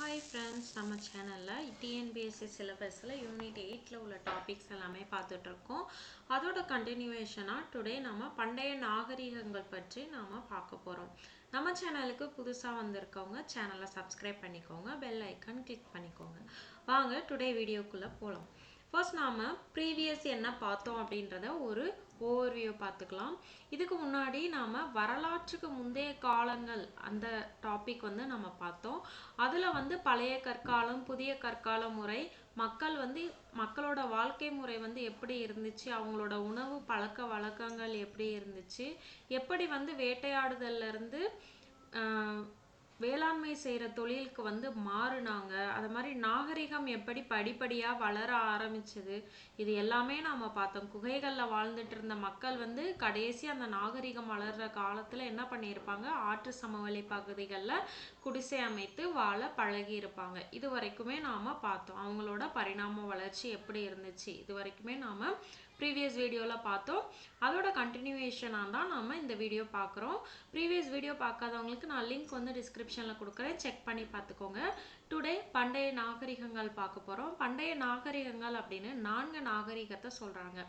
Hi friends, நம்ம சேனல்ல TNPSC சிலபஸ்ல unit 8ல உள்ள டாபிக்ஸ் எல்லாமே பார்த்துட்டு இருக்கோம். அதோட கண்டினியூவேஷனா டுடே நம்ம பண்டைய நாகரிகங்கள் பற்றி நாம பார்க்க போறோம். நம்ம சேனலுக்கு புதுசா வந்திருக்கவங்க சேனலை சப்ஸ்கிரைப் பண்ணிக்கோங்க, பெல் ஐகான் கிளிக் பண்ணிக்கோங்க. வாங்க டுடே வீடியோக்குள்ள போலாம். ஃபர்ஸ்ட் நாம ப்ரீவியஸ் என்ன பார்த்தோம் அப்படின்றத ஒரு ஓவர்வியூ பார்த்துக்கலாம். இதுக்கு முன்னாடி நாம வரலாற்றுக்கு முந்தைய காலங்கள் அந்த டாபிக் நம்ம பார்த்தோம். அதுல பழைய கற்காலம், புதிய கற்கால முறை, மக்களோட வாழ்க்கை முறை எப்படி இருந்துச்சு, அவங்களோட உணவு பழக்க வழக்கங்கள் எப்படி இருந்துச்சு, எப்படி வேட்டையாடுதல்ல இருந்து வேளாண்மை செய்கிற தொழிலுக்கு மாறுனாங்க, அது மாதிரி நாகரிகம் எப்படி படிப்படியாக வளர ஆரம்பிச்சது, இது எல்லாமே நாம் பார்த்தோம். குகைகளில் வாழ்ந்துட்டு இருந்த மக்கள் கடைசி அந்த நாகரிகம் வளர்கிற காலத்தில் என்ன பண்ணியிருப்பாங்க, ஆற்று சமவெளி பகுதிகளில் குடிசை அமைத்து வாழ பழகி இருப்பாங்க. இது வரைக்குமே நாம் பார்த்தோம். அவங்களோட பரிணாம வளர்ச்சி எப்படி இருந்துச்சு இது வரைக்குமே நாம் ப்ரீவியஸ் வீடியோவில் பார்த்தோம். அதோட கண்டினியூவேஷனாக தான் நாம் இந்த வீடியோ பார்க்குறோம். ப்ரீவியஸ் வீடியோ பார்க்காதவங்களுக்கு நான் லிங்க் டிஸ்கிரிப்ஷனில் கொடுக்குறேன், செக் பண்ணி பார்த்துக்கோங்க. டுடே பண்டைய நாகரிகங்கள் பார்க்க போகிறோம். பண்டைய நாகரிகங்கள் அப்படின்னு 4 நாகரிகத்தை சொல்கிறாங்க.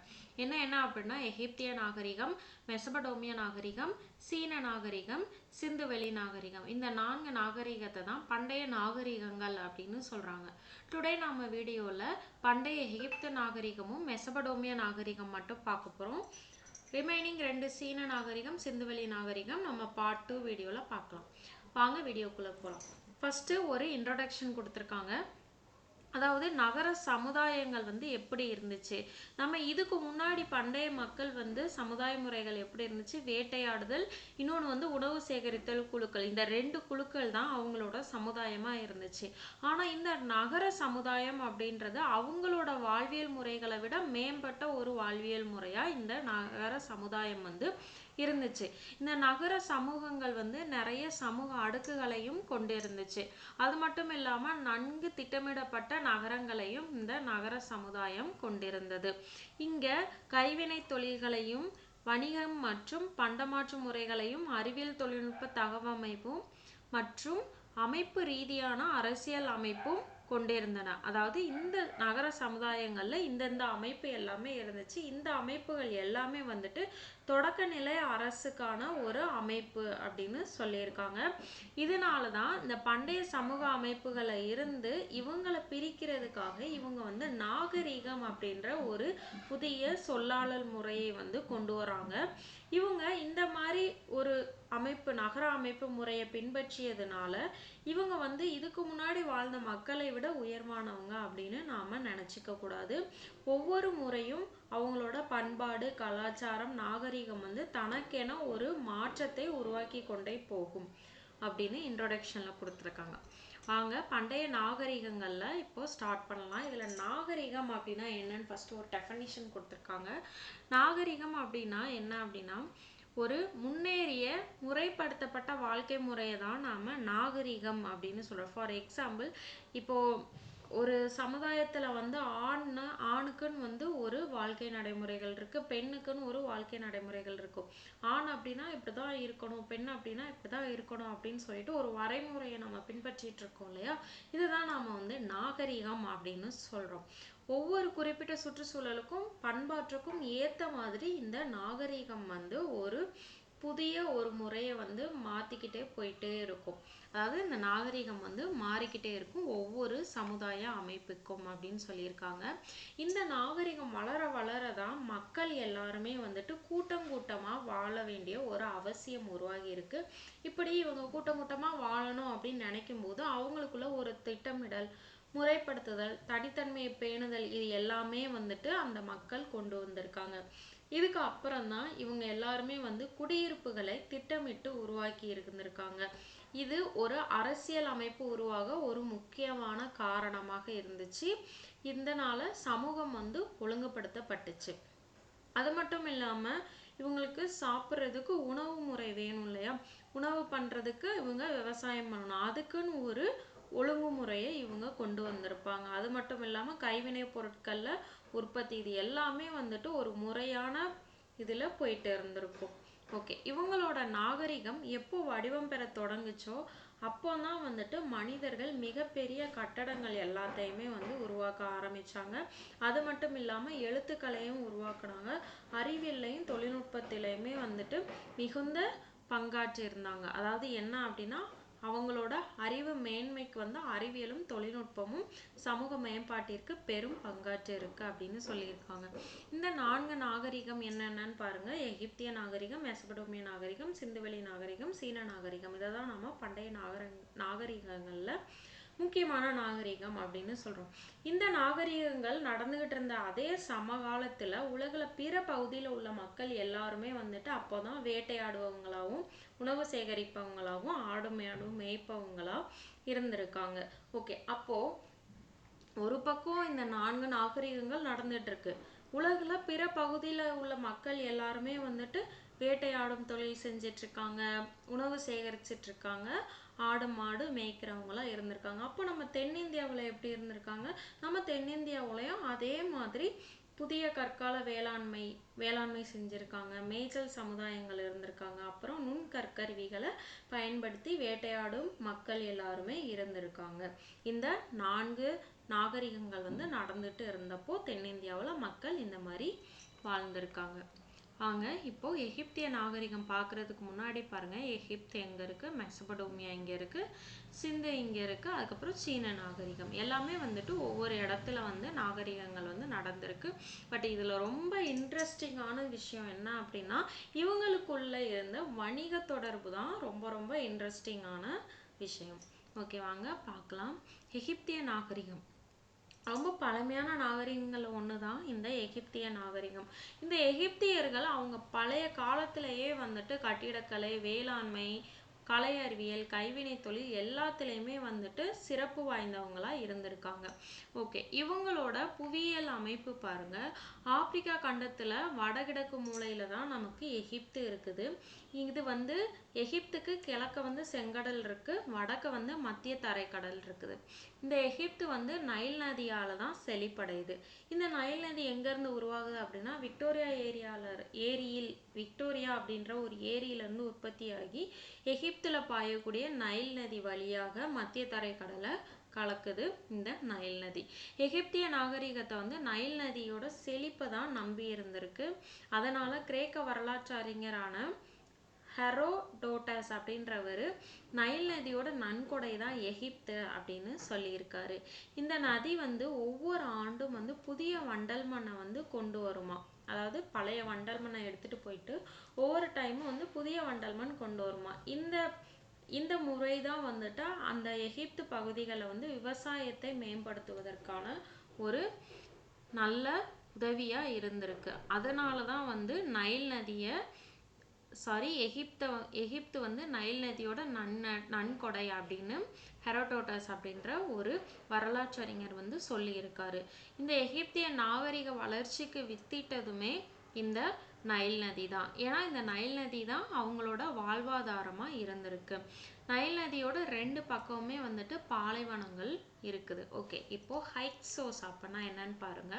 என்ன அப்படின்னா எகிப்திய நாகரிகம், மெசபடோமிய நாகரிகம், சீன நாகரிகம், சிந்துவெளி நாகரிகம். இந்த 4 நாகரிகத்தை தான் பண்டைய நாகரிகங்கள் அப்படின்னு சொல்கிறாங்க. டுடே நம்ம வீடியோவில் பண்டைய எகிப்து நாகரிகமும் மெசபடோமிய நாகரிகம் மட்டும் பார்க்க போகிறோம். ரிமைனிங் 2 சீன நாகரிகம், சிந்துவெளி நாகரிகம் நம்ம பார்ட் 2 வீடியோவில் பார்க்கலாம். வாங்க வீடியோக்குள்ளே போகலாம். ஃபஸ்ட்டு ஒரு இன்ட்ரடக்ஷன் கொடுத்துருக்காங்க. அதாவது நகர சமுதாயங்கள் எப்படி இருந்துச்சு, நம்ம இதுக்கு முன்னாடி பண்டைய மக்கள் சமுதாய முறைகள் எப்படி இருந்துச்சு, வேட்டையாடுதல், இன்னொன்று உணவு சேகரித்தல் குழுக்கள், இந்த 2 குழுக்கள் தான் அவங்களோட சமுதாயமாக இருந்துச்சு. ஆனால் இந்த நகர சமுதாயம் அப்படின்றது அவங்களோட வாழ்வியல் முறைகளை விட மேம்பட்ட ஒரு வாழ்வியல் முறையாக இந்த நகர சமுதாயம் இருந்துச்சு. இந்த நகர சமூகங்கள் நிறைய சமூக அடுக்குகளையும் கொண்டு இருந்துச்சு. அது மட்டும் இல்லாமல் நன்கு திட்டமிடப்பட்ட நகரங்களையும் இந்த நகர சமுதாயம் கொண்டிருந்தது. இங்க கைவினை தொழில்களையும், வணிகம் மற்றும் பண்டமாற்று முறைகளையும், அறிவியல் தொழில்நுட்ப தகவமைப்பும் மற்றும் அமைப்பு ரீதியான அரசியல் அமைப்பும் கொண்டிருந்தன. அதாவது இந்த நகர சமுதாயங்கள்ல இந்தந்த அமைப்பு எல்லாமே இருந்துச்சு. இந்த அமைப்புகள் எல்லாமே தொடக்க நிலை அரசுக்கான ஒரு அமைப்பு அப்படின்னு சொல்லியிருக்காங்க. இதனால தான் இந்த பண்டைய சமூக அமைப்புகளை இருந்து இவங்களை பிரிக்கிறதுக்காக இவங்க நாகரிகம் அப்படின்ற ஒரு புதிய சொல்லாடல் முறையை கொண்டு வராங்க. இவங்க இந்த மாதிரி ஒரு அமைப்பு, நகர அமைப்பு முறையை பின்பற்றியதுனால இவங்க இதுக்கு முன்னாடி வாழ்ந்த மக்களை விட உயர்வானவங்க அப்படின்னு நாம நினைச்சுக்க கூடாது. ஒவ்வொரு முறையும் அவங்களோட பண்பாடு, கலாச்சாரம், நாகரிகம் தனக்கென ஒரு மாற்றத்தை உருவாக்கி கொண்டே போகும் அப்படின்னு இன்ட்ரோடக்ஷன்ல கொடுத்துருக்காங்க. வாங்க பண்டைய நாகரிகங்கள்ல இப்போ ஸ்டார்ட் பண்ணலாம். இதுல நாகரிகம் அப்படின்னா என்னன்னு ஃபர்ஸ்ட் ஒரு டெஃபனிஷன் கொடுத்துருக்காங்க. நாகரிகம் அப்படின்னா என்ன அப்படின்னா ஒரு முன்னேறிய முறைப்படுத்தப்பட்ட வாழ்க்கை முறையை தான் நாம நாகரிகம் அப்படின்னு சொல்றோம். ஃபார் எக்ஸாம்பிள், இப்போ ஒரு சமுதாயத்துல ஆணுக்குன்னு ஒரு வாழ்க்கை நடைமுறைகள் இருக்கு, பெண்ணுக்குன்னு ஒரு வாழ்க்கை நடைமுறைகள் இருக்கும். ஆண் அப்படின்னா இப்படிதான் இருக்கணும், பெண் அப்படின்னா இப்படிதான் இருக்கணும் அப்படின்னு சொல்லிட்டு ஒரு வரைமுறையை நம்ம பின்பற்றிட்டு இருக்கோம் இல்லையா. இதுதான் நாம நாகரிகம் அப்படின்னு சொல்றோம். ஒவ்வொரு குறிப்பிட்ட சுற்றுச்சூழலுக்கும் பண்பாட்டுக்கும் ஏத்த மாதிரி இந்த நாகரிகம் ஒரு புதிய ஒரு முறையை மாத்திக்கிட்டே போயிட்டே இருக்கும். அதாவது இந்த நாகரிகம் மாறிக்கிட்டே இருக்கும் ஒவ்வொரு சமுதாய அமைப்புக்கும் அப்படின்னு சொல்லியிருக்காங்க. இந்த நாகரிகம் வளர வளரதான் மக்கள் எல்லாருமே கூட்டம் கூட்டமா வாழ வேண்டிய ஒரு அவசியம் உருவாகி இருக்கு. இப்படி இவங்க கூட்டம் கூட்டமா வாழணும் அப்படின்னு நினைக்கும் போது அவங்களுக்குள்ள ஒரு திட்டமிடல், முறைப்படுத்துதல், தனித்தன்மையை பேணுதல், இது எல்லாமே அந்த மக்கள் கொண்டு வந்திருக்காங்க. இதுக்கு அப்புறம் தான் இவங்க எல்லாருமே குடியிருப்புகளை திட்டமிட்டு உருவாக்கி இருந்திருக்காங்க. இது ஒரு அரசியல் அமைப்பு உருவாக ஒரு முக்கியமான காரணமாக இருந்துச்சு. இதனால சமூகம் ஒழுங்குபடுத்தப்பட்டுச்சு. அது மட்டும் இல்லாம இவங்களுக்கு சாப்பிட்றதுக்கு உணவு முறை வேணும் இல்லையா, உணவு பண்றதுக்கு இவங்க விவசாயம் பண்ணணும், அதுக்குன்னு ஒரு ஒழுங்குமுறையை இவங்க கொண்டு வந்திருப்பாங்க. அது மட்டும் இல்லாம கைவினை பொருட்கள்ல உற்பத்தி, இது எல்லாமே ஒரு முறையான இதுல போயிட்டு இருந்திருக்கும். ஓகே, இவங்களோட நாகரிகம் எப்போ வடிவம் பெற தொடங்குச்சோ அப்போதான் வந்துட்டு மனிதர்கள் மிகப்பெரிய கட்டடங்கள் எல்லாத்தையுமே வந்து உருவாக்க ஆரம்பிச்சாங்க. அது மட்டும் இல்லாம எழுத்துக்களையும் உருவாக்குனாங்க. அறிவியல்லையும் தொழில்நுட்பத்திலையுமே வந்துட்டு மிகுந்த பங்காற்றி இருந்தாங்க. அதாவது என்ன அப்படின்னா, அவங்களோட அறிவு மேன்மைக்கு வந்து அறிவியலும் தொழில்நுட்பமும் சமூக மேம்பாட்டிற்கு பெரும் பங்காற்றி இருக்கு அப்படின்னு சொல்லியிருக்காங்க. இந்த 4 நாகரிகம் என்னென்னு பாருங்க. எகிப்திய நாகரிகம், மெசபடோமிய நாகரிகம், சிந்துவெளி நாகரிகம், சீன நாகரிகம். இதை தான் நம்ம பண்டைய நாகரிகங்கள்ல முக்கியமான நாகரிகம் அப்படின்னு சொல்றோம். இந்த நாகரிகங்கள் நடந்துகிட்டு இருந்த அதே சமகாலத்துல உலகில பிற பகுதியில உள்ள மக்கள் எல்லாருமே வந்துட்டு அப்போதான் வேட்டையாடுபவங்களாகவும் உணவு சேகரிப்பவங்களாகவும் ஆடு மாடு மேய்ப்பவங்களா இருந்திருக்காங்க. ஓகே, அப்போ ஒரு பக்கம் இந்த 4 நாகரிகங்கள் நடந்துட்டு இருக்கு. உலகுல பிற பகுதியில உள்ள மக்கள் எல்லாருமே வந்துட்டு வேட்டையாடும் தொழில் செஞ்சிட்டு இருக்காங்க, உணவு சேகரிச்சிட்டு இருக்காங்க, ஆடு மாடு மேய்க்கிறவங்களா இருந்திருக்காங்க. அப்போ நம்ம தென்னிந்தியாவில் எப்படி இருந்திருக்காங்க? நம்ம தென்னிந்தியாவிலையும் அதே மாதிரி புதிய கற்கால வேளாண்மை செஞ்சிருக்காங்க, மேய்ச்சல் சமுதாயங்கள் இருந்திருக்காங்க, அப்புறம் நுண்கற்கருவிகளை பயன்படுத்தி வேட்டையாடும் மக்கள் எல்லாருமே இருந்திருக்காங்க. இந்த 4 நாகரிகங்கள் வந்து நடந்துட்டு இருந்தப்போ தென்னிந்தியாவில் மக்கள் இந்த மாதிரி வாழ்ந்திருக்காங்க. வாங்க இப்போ எகிப்திய நாகரிகம் பார்க்கறதுக்கு முன்னாடி பாருங்க, எகிப்து எங்க இருக்கு, மெசபடோமியா இங்க இருக்கு, சிந்து இங்க இருக்கு, அதுக்கப்புறம் சீன நாகரிகம். எல்லாமே வந்துட்டு ஒவ்வொரு இடத்துல வந்து நாகரிகங்கள் வந்து நடந்திருக்கு. பட் இதுல ரொம்ப இன்ட்ரெஸ்டிங்கான விஷயம் என்ன அப்படின்னா, இவங்களுக்குள்ள இருந்த வணிக தொடர்பு தான் ரொம்ப ரொம்ப இன்ட்ரெஸ்டிங்கான விஷயம். ஓகே, வாங்க பார்க்கலாம். எகிப்திய நாகரிகம் ரொம்ப பழமையான நாகரிகங்கள் ஒண்ணுதான் இந்த எகிப்திய நாகரிகம். இந்த எகிப்தியர்கள் அவங்க பழைய காலத்திலேயே வந்துட்டு கட்டிடக்கலை, வேளாண்மை, கலை அறிவியல், கைவினை தொழில் எல்லாத்துலேயுமே வந்துட்டு சிறப்பு வாய்ந்தவங்களா இருந்திருக்காங்க. ஓகே, இவங்களோட புவியியல் அமைப்பு பாருங்க. ஆப்பிரிக்கா கண்டத்துல வடகிழக்கு மூலையில தான் நமக்கு எகிப்து இருக்குது. இது வந்து எகிப்துக்கு கிழக்க வந்து செங்கடல் இருக்கு, வடக்க வந்து மத்திய தரைக்கடல் இருக்குது. இந்த எகிப்து வந்து நைல் நதியால தான் செழிப்படையுது. இந்த நைல் நதி எங்க இருந்து உருவாகுது அப்படின்னா, விக்டோரியா அப்படின்ற ஒரு ஏரியிலிருந்து உற்பத்தியாகி எகிப்துல பாயக்கூடிய நைல் நதி வழியாக மத்திய தரைக்கடலை கலக்குது இந்த நைல் நதி. எகிப்திய நாகரிகத்தை வந்து நைல் நதியோட செழிப்பை தான் நம்பி இருந்திருக்கு. அதனால கிரேக்க வரலாற்று அறிஞரான ஹெரோடோட்டஸ் அப்படின்றவர் நைல் நதியோட நன்கொடை தான் எகிப்து அப்படின்னு சொல்லியிருக்காரு. இந்த நதி வந்து ஒவ்வொரு ஆண்டும் வந்து புதிய வண்டல் மண்ணை வந்து கொண்டு வருமா. அதாவது பழைய வண்டல் மண்ணை எடுத்துட்டு போயிட்டு ஒவ்வொரு டைமும் வந்து புதிய வண்டல் மண் கொண்டு வருமா. இந்த முறைதான் வந்துட்டு அந்த எகிப்து பகுதிகளை வந்து விவசாயத்தை மேம்படுத்துவதற்கான ஒரு நல்ல உதவியா இருந்திருக்கு. அதனாலதான் வந்து எகிப்து வந்து நைல் நதியோட நன்கொடை அப்படின்னு ஹெரோடோட்டஸ் அப்படின்ற ஒரு வரலாற்று அறிஞர் வந்து சொல்லியிருக்காரு. இந்த எகிப்திய நாகரிக வளர்ச்சிக்கு வித்திட்டதுமே இந்த நைல் நதி தான். ஏன்னா இந்த நைல் நதி தான் அவங்களோட வாழ்வாதாரமா இருந்திருக்கு. நைல் நதியோட 2 பக்கமுமே வந்துட்டு பாலைவனங்கள் இருக்குது. ஓகே, இப்போ ஹைக்ஸோஸ் அப்படின்னா என்னன்னு பாருங்க.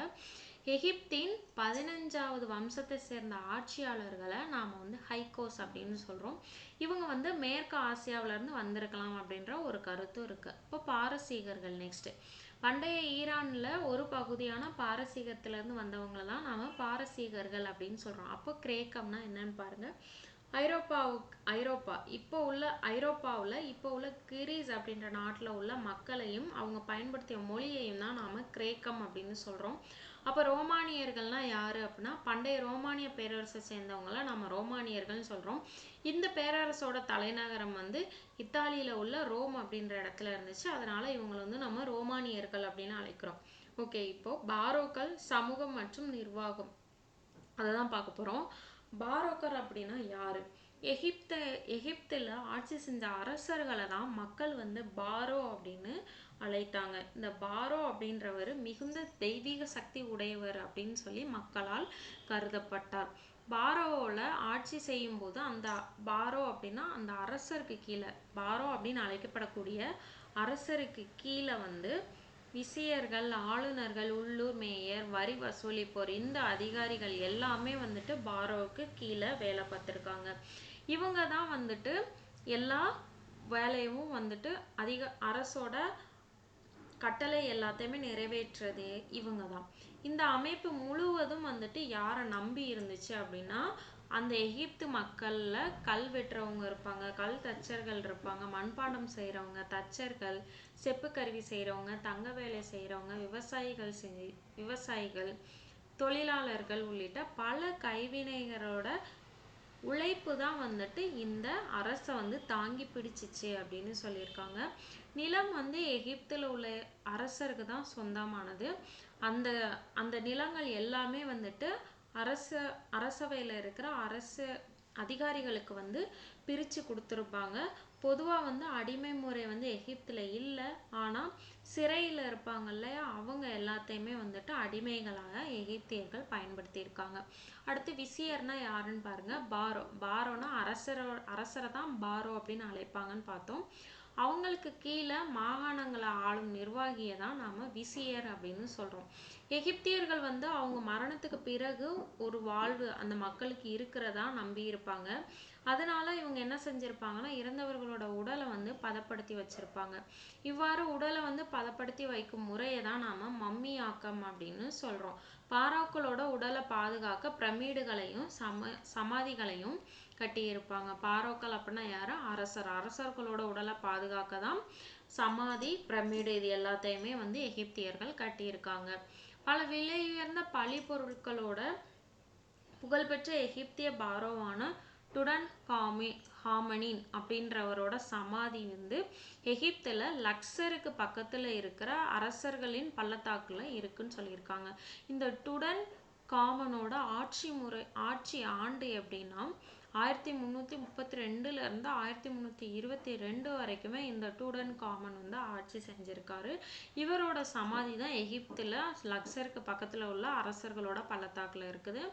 எகிப்தின் 15வது வம்சத்தை சேர்ந்த ஆட்சியாளர்களை நாம வந்து ஹைக்கோஸ் அப்படின்னு சொல்றோம். இவங்க வந்து மேற்கு ஆசியாவில இருந்து வந்திருக்கலாம் அப்படின்ற ஒரு கருத்தும் இருக்கு. இப்போ பாரசீகர்கள் நெக்ஸ்ட். பண்டைய ஈரான்ல ஒரு பகுதியான பாரசீகத்துல இருந்து வந்தவங்களை தான் நாம பாரசீகர்கள் அப்படின்னு சொல்றோம். அப்போ கிரேக்கம்னா என்னன்னு பாருங்க. ஐரோப்பாவில் இப்போ உள்ள கிரீஸ் அப்படின்ற நாட்டில் உள்ள மக்களையும் அவங்க பயன்படுத்திய மொழியையும் தான் நாம கிரேக்கம் அப்படின்னு சொல்றோம். அப்போ ரோமானியர்கள்னா யாரு அப்படின்னா, பண்டைய ரோமானிய பேரரசை சேர்ந்தவங்கள நம்ம ரோமானியர்கள்னு சொல்றோம். இந்த பேரரசோட தலைநகரம் வந்து இத்தாலியில உள்ள ரோம் அப்படின்ற இடத்துல இருந்துச்சு. அதனால இவங்களை வந்து நம்ம ரோமானியர்கள் அப்படின்னு அழைக்கிறோம். ஓகே, இப்போ பாரோக்கள் சமூகம் மற்றும் நிர்வாகம் அததான் பார்க்க போறோம். பாரோக்கர் அப்படின்னா யாரு? எகிப்துல ஆட்சி செஞ்ச அரசர்களை தான் மக்கள் வந்து பாரோ அப்படின்னு அழைத்தாங்க. இந்த பாரோ அப்படின்றவர் மிகுந்த தெய்வீக சக்தி உடையவர் அப்படின்னு சொல்லி மக்களால் கருதப்பட்டார். பாரோவில் ஆட்சி செய்யும் போது அந்த பாரோ அப்படின்னா அந்த அரசருக்கு கீழே, பாரோ அப்படின்னு அழைக்கப்படக்கூடிய அரசருக்கு கீழே வந்து விசியர்கள், ஆளுநர்கள், உள்ளூர் மேயர், வரி வசூலிப்போர், இந்த அதிகாரிகள் எல்லாமே வந்துட்டு பாரோவுக்கு கீழே வேலை பார்த்துருக்காங்க. இவங்க தான் வந்துட்டு எல்லா வேலையும் வந்துட்டு அரசோட கட்டளை எல்லாத்தையுமே நிறைவேற்றுறதே இவங்க தான். இந்த அமைப்பு முழுவதும் வந்துட்டு யாரை நம்பி இருந்துச்சு அப்படின்னா, அந்த எகிப்து மக்கள்ல கல் வெட்டுறவங்க இருப்பாங்க, கல் தச்சர்கள் இருப்பாங்க, மண்பாண்டம் செய்றவங்க, தச்சர்கள், செப்பு கருவி செய்றவங்க, தங்க வேலை செய்றவங்க, விவசாயிகள், தொழிலாளர்கள் உள்ளிட்ட பல கைவினைஞரோட உழைப்பு தான் வந்துட்டு இந்த அரசை வந்து தாங்கி பிடிச்சிச்சு அப்படின்னு சொல்லியிருக்காங்க. நிலம் வந்து எகிப்தில் உள்ள அரசருக்கு தான் சொந்தமானது. அந்த அந்த நிலங்கள் எல்லாமே வந்துட்டு அரசவையில் இருக்கிற அரசு அதிகாரிகளுக்கு வந்து பிரித்து கொடுத்துருப்பாங்க. பொதுவாக வந்து அடிமை முறை வந்து எகிப்தில் இல்லை, ஆனால் சிறையில் இருப்பாங்க இல்லையா, அவங்க எல்லாத்தையுமே வந்துட்டு அடிமைகளாக எகிப்தியர்கள் பயன்படுத்தியிருக்காங்க. அடுத்து விசியர்னா யாருன்னு பாருங்க. பாரோனா அரசரை தான் பாரோ அப்படின்னு அழைப்பாங்கன்னு பார்த்தோம். அவங்களுக்கு கீழே மாகாணங்களை ஆளும் நிர்வாகியை தான் நாம விசியர் அப்படின்னு சொல்றோம். எகிப்தியர்கள் வந்து அவங்க மரணத்துக்கு பிறகு ஒரு வாழ்வு அந்த மக்களுக்கு இருக்கிறதா நம்பி இருப்பாங்க. அதனால இவங்க என்ன செஞ்சிருப்பாங்கன்னா, இறந்தவர்களோட உடலை வந்து பதப்படுத்தி வச்சிருப்பாங்க. இவ்வாறு உடலை வந்து பதப்படுத்தி வைக்கும் முறையை தான் நாம மம்மி ஆக்கம் அப்படின்னு சொல்றோம். பாராக்களோட உடலை பாதுகாக்க பிரமிடுகளையும் சமாதிகளையும் கட்டியிருப்பாங்க. பாரோக்கள் அப்படின்னா யாரு? அரசர்களோட உடலை பாதுகாக்க தான் சமாதி, பிரமிடு இது எல்லாத்தையுமே வந்து எகிப்தியர்கள் கட்டியிருக்காங்க. பல விலை உயர்ந்த பழி பொருட்களோட புகழ்பெற்ற எகிப்திய பாரோவான ஹாமனின் அப்படின்றவரோட சமாதி வந்து எகிப்துல லக்சருக்கு பக்கத்துல இருக்கிற அரசர்களின் பள்ளத்தாக்குல இருக்குன்னு சொல்லியிருக்காங்க. இந்த டுடன் காமனோட ஆட்சி ஆண்டு எப்படின்னா 1332 இருந்து 1322 வரைக்குமே இந்த டூடன் காமன் வந்து ஆட்சி செஞ்சிருக்காரு. இவரோட சமாதி தான் எகிப்துல லக்சருக்கு பக்கத்துல உள்ள அரசர்களோட பள்ளத்தாக்குல இருக்குது.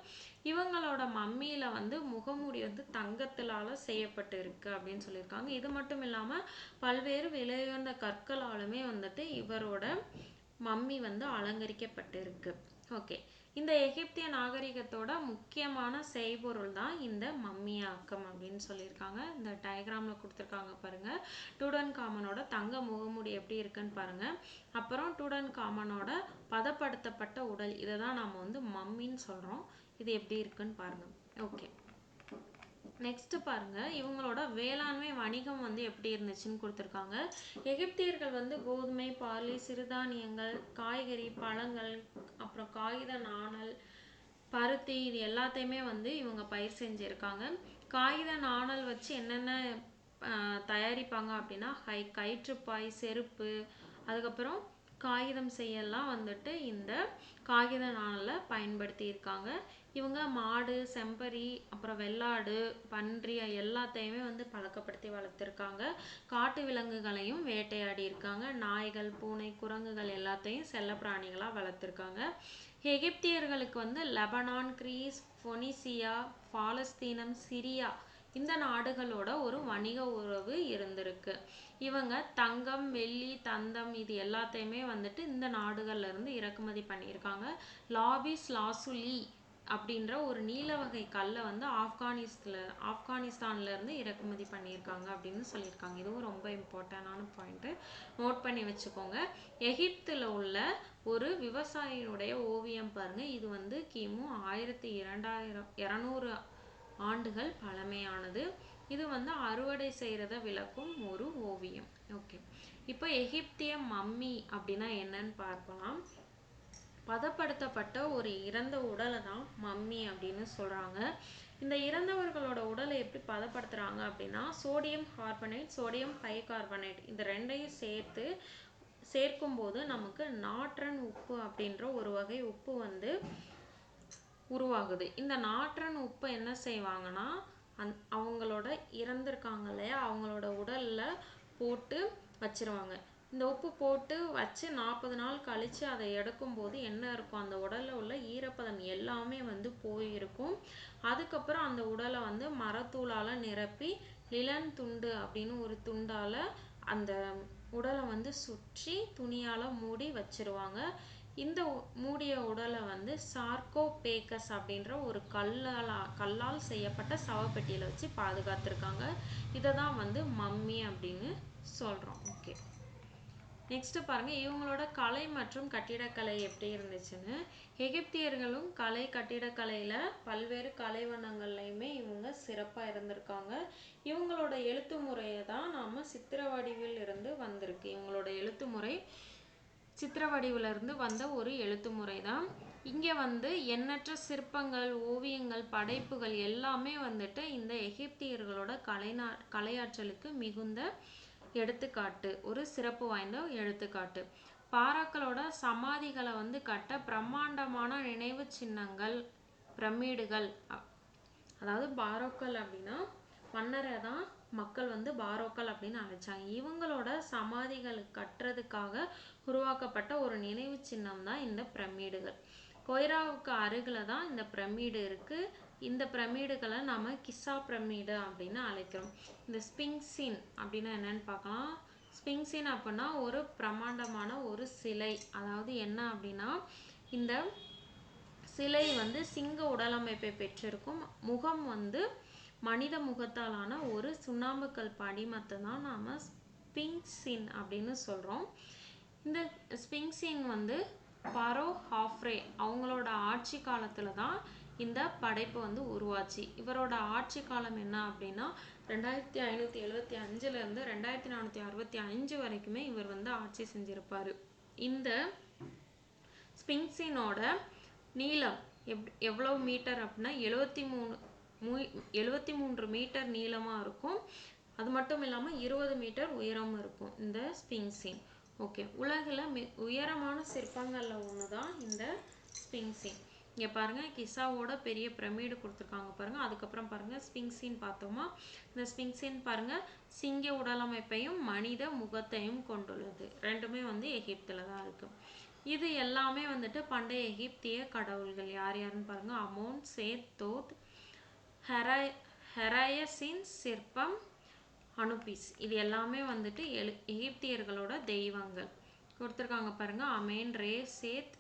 இவங்களோட மம்மியில வந்து முகமூடி வந்து தங்கத்திலால செய்யப்பட்டு இருக்கு அப்படின்னு சொல்லியிருக்காங்க. இது மட்டும் இல்லாம பல்வேறு விலையுயர்ந்த கற்களாலுமே வந்துட்டு இவரோட மம்மி வந்து அலங்கரிக்கப்பட்டு இருக்கு. ஓகே, இந்த எகிப்திய நாகரிகத்தோட முக்கியமான செய்பொருள் தான் இந்த மம்மியாக்கம் அப்படின்னு சொல்லியிருக்காங்க. இந்த டயக்ராம்ல கொடுத்துருக்காங்க பாருங்க. டூடன் காமனோட தங்க முகமூடி எப்படி இருக்குன்னு பாருங்க. அப்புறம் டூடன் காமனோட பதப்படுத்தப்பட்ட உடல், இதை தான் நாம வந்து மம்மின்னு சொல்றோம். இது எப்படி இருக்குன்னு பாருங்க. ஓகே, நெக்ஸ்ட் பாருங்க, இவங்களோட வேளாண்மை வணிகம் வந்து எப்படி இருந்துச்சுன்னு கொடுத்துருக்காங்க. எகிப்தியர்கள் வந்து கோதுமை, பார்லி, சிறுதானியங்கள், காய்கறி, பழங்கள், அப்புறம் காகித நாணல், பருத்தி இது எல்லாத்தையுமே வந்து இவங்க பயிர் செஞ்சிருக்காங்க. காகித நாணல் வச்சு என்னென்ன தயாரிப்பாங்க அப்படின்னா கயிற்றுப்பாய், செருப்பு, அதுக்கப்புறம் காகிதம் செய்யலாம் வந்துட்டு இந்த காகித நாணலை பயன்படுத்தி இருக்காங்க. இவங்க மாடு, செம்பரி, அப்புறம் வெள்ளாடு, பன்றி எல்லாத்தையுமே வந்து பழக்கப்படுத்தி வளர்த்துருக்காங்க. காட்டு விலங்குகளையும் வேட்டையாடி இருக்காங்க. நாய்கள், பூனை, குரங்குகள் எல்லாத்தையும் செல்ல பிராணிகளா வளர்த்துருக்காங்க. எகிப்தியர்களுக்கு வந்து லெபனான், கிரீஸ், பொனிசியா, பாலஸ்தீனம், சிரியா இந்த நாடுகளோட ஒரு வணிக உறவு இருந்திருக்கு. இவங்க தங்கம், வெள்ளி, தந்தம் இது எல்லாத்தையுமே வந்துட்டு இந்த நாடுகள்ல இருந்து இறக்குமதி பண்ணியிருக்காங்க. லாபிஸ் லாசுலி அப்படின்ற ஒரு நீல வகை கல்லை வந்து ஆப்கானிஸ்தான்ல இருந்து இறக்குமதி பண்ணியிருக்காங்க அப்படின்னு சொல்லியிருக்காங்க. இதுவும் ரொம்ப இம்பார்ட்டன்டான பாயிண்ட், நோட் பண்ணி வச்சுக்கோங்க. எகிப்துல உள்ள ஒரு விவசாயியுடைய ஓவியம் பாருங்க. இது வந்து கிமு 1200 ஆண்டுகள் பழமையானது. இது வந்து அறுவடை செய்யறத விளக்கும் ஒரு ஓவியம். ஓகே, இப்போ எகிப்திய மம்மி அப்படின்னா என்னன்னு பார்க்கலாம். பதப்படுத்தப்பட்ட ஒரு இறந்த உடலை தான் மம்மி அப்படின்னு சொல்றாங்க. இந்த இறந்தவர்களோட உடலை எப்படி பதப்படுத்துறாங்க அப்படின்னா, சோடியம் கார்பனேட், சோடியம் பைகார்பனேட் இந்த ரெண்டையும் சேர்க்கும் போது நமக்கு நாட்ரன் உப்பு அப்படின்ற ஒரு வகை உப்பு வந்து உருவாகுது. இந்த நாட்ரன் உப்பு என்ன செய்வாங்கன்னா, அவங்களோட இறந்திருக்காங்க இல்லையா, அவங்களோட உடல்ல போட்டு வச்சிருவாங்க. இந்த உப்பு போட்டு வச்சு 40 நாள் கழிச்சு அதை எடுக்கும்போது என்ன இருக்கும், அந்த உடல்ல உள்ள ஈரப்பதம் எல்லாமே வந்து போயிருக்கும். அதுக்கப்புறம் அந்த உடலை வந்து மரத்தூளால நிரப்பி லிலன் துண்டு அப்படின்னு ஒரு துண்டால அந்த உடலை வந்து சுற்றி துணியால மூடி வச்சிருவாங்க. இந்த மூடிய உடலை வந்து சார்கோபேகஸ் அப்படின்ற ஒரு கல்லால் செய்யப்பட்ட சவப்பெட்டியில் வச்சு பாதுகாத்திருக்காங்க. இதை தான் வந்து மம்மி அப்படின்னு சொல்கிறோம். ஓகே, நெக்ஸ்ட் பாருங்க, இவங்களோட கலை மற்றும் கட்டிடக்கலை எப்படி இருந்துச்சுன்னு. எகிப்தியர்களும் கலை கட்டிடக்கலையில பல்வேறு கலை வண்ணங்கள்லையுமே இவங்க சிறப்பாக இருந்திருக்காங்க. இவங்களோட எழுத்து முறையை தான் நாம சித்திர வடிவில் இருந்து வந்திருக்கு. இவங்களோட எழுத்து முறை சித்திர வடிவில் இருந்து வந்த ஒரு எழுத்து முறை தான். இங்கே வந்து எண்ணற்ற சிற்பங்கள், ஓவியங்கள், படைப்புகள் எல்லாமே வந்துட்டு இந்த எகிப்தியர்களோட கலையாற்றலுக்கு மிகுந்த எடுத்துக்காட்டு, ஒரு சிறப்பு வாய்ந்த எடுத்துக்காட்டு. பாராக்களோட சமாதிகளை வந்து கட்ட பிரம்மாண்டமான நினைவு சின்னங்கள், பிரமிடுகள், அதாவது பாரோக்கள் அப்படின்னா மன்னரை தான் மக்கள் வந்து பாரோக்கள் அப்படின்னு அழைச்சாங்க. இவங்களோட சமாதிகள் கட்டுறதுக்காக உருவாக்கப்பட்ட ஒரு நினைவு சின்னம் தான் இந்த பிரமிடுகள். கொய்ராவுக்கு அருகில் தான் இந்த பிரமிடு இருக்கு. இந்த பிரமிடுகளை நாம கிசா பிரமிடு அப்படின்னு அழைக்கிறோம். இந்த ஸ்பிங்ஸின் அப்படின்னா என்னன்னு பார்க்கலாம். ஸ்பிங்ஸின் அப்படின்னா ஒரு பிரமாண்டமான ஒரு சிலை. அதாவது என்ன அப்படின்னா, இந்த சிலை வந்து சிங்க உடலமைப்பை பெற்றிருக்கும். முகம் வந்து மனித முகத்தாலான ஒரு சுண்ணாம்புக்கல் படிமத்தை தான் நாம ஸ்பிங்ஸின் அப்படின்னு சொல்றோம். இந்த ஸ்பிங்ஸின் வந்து பரோ ஹாஃப்ரே அவங்களோட ஆட்சி காலத்துல தான் இந்த படைப்பு வந்து உருவாச்சு. இவரோட ஆட்சி காலம் என்ன அப்படின்னா 2575 இருந்து 2465 வரைக்குமே இவர் வந்து ஆட்சி செஞ்சிருப்பாரு. இந்த ஸ்பிங்ஸினோட நீளம் எவ்வளவு மீட்டர் அப்படின்னா 73 மீட்டர் நீளமா இருக்கும். அது மட்டும் இல்லாம 20 மீட்டர் உயரம் இருக்கும் இந்த ஸ்பிங்ஸின். ஓகே, உலகில் உயரமான சிற்பங்கள்ல ஒண்ணுதான் இந்த ஸ்பிங்ஸின். இங்க பாருங்க, கிசாவோட பெரிய பிரமிடு கொடுத்துருக்காங்க பாருங்க. அதுக்கப்புறம் பாருங்க ஸ்பிங்ஸின் பார்த்தோமா. இந்த ஸ்பிங்ஸின் பாருங்க சிங்க உடலமைப்பையும் மனித முகத்தையும் கொண்டுள்ளது. ரெண்டுமே வந்து எகிப்துல தான் இருக்கு. இது எல்லாமே வந்துட்டு பண்டைய எகிப்திய கடவுள்கள். யார் யாருன்னு பாருங்க. அமோன், சேத், தோத், ஹெராயசின், சிற்பம், அனுபிஸ். இது எல்லாமே வந்துட்டு எகிப்தியர்களோட தெய்வங்கள் கொடுத்துருக்காங்க பாருங்க. அமேன், ரே, சேத்,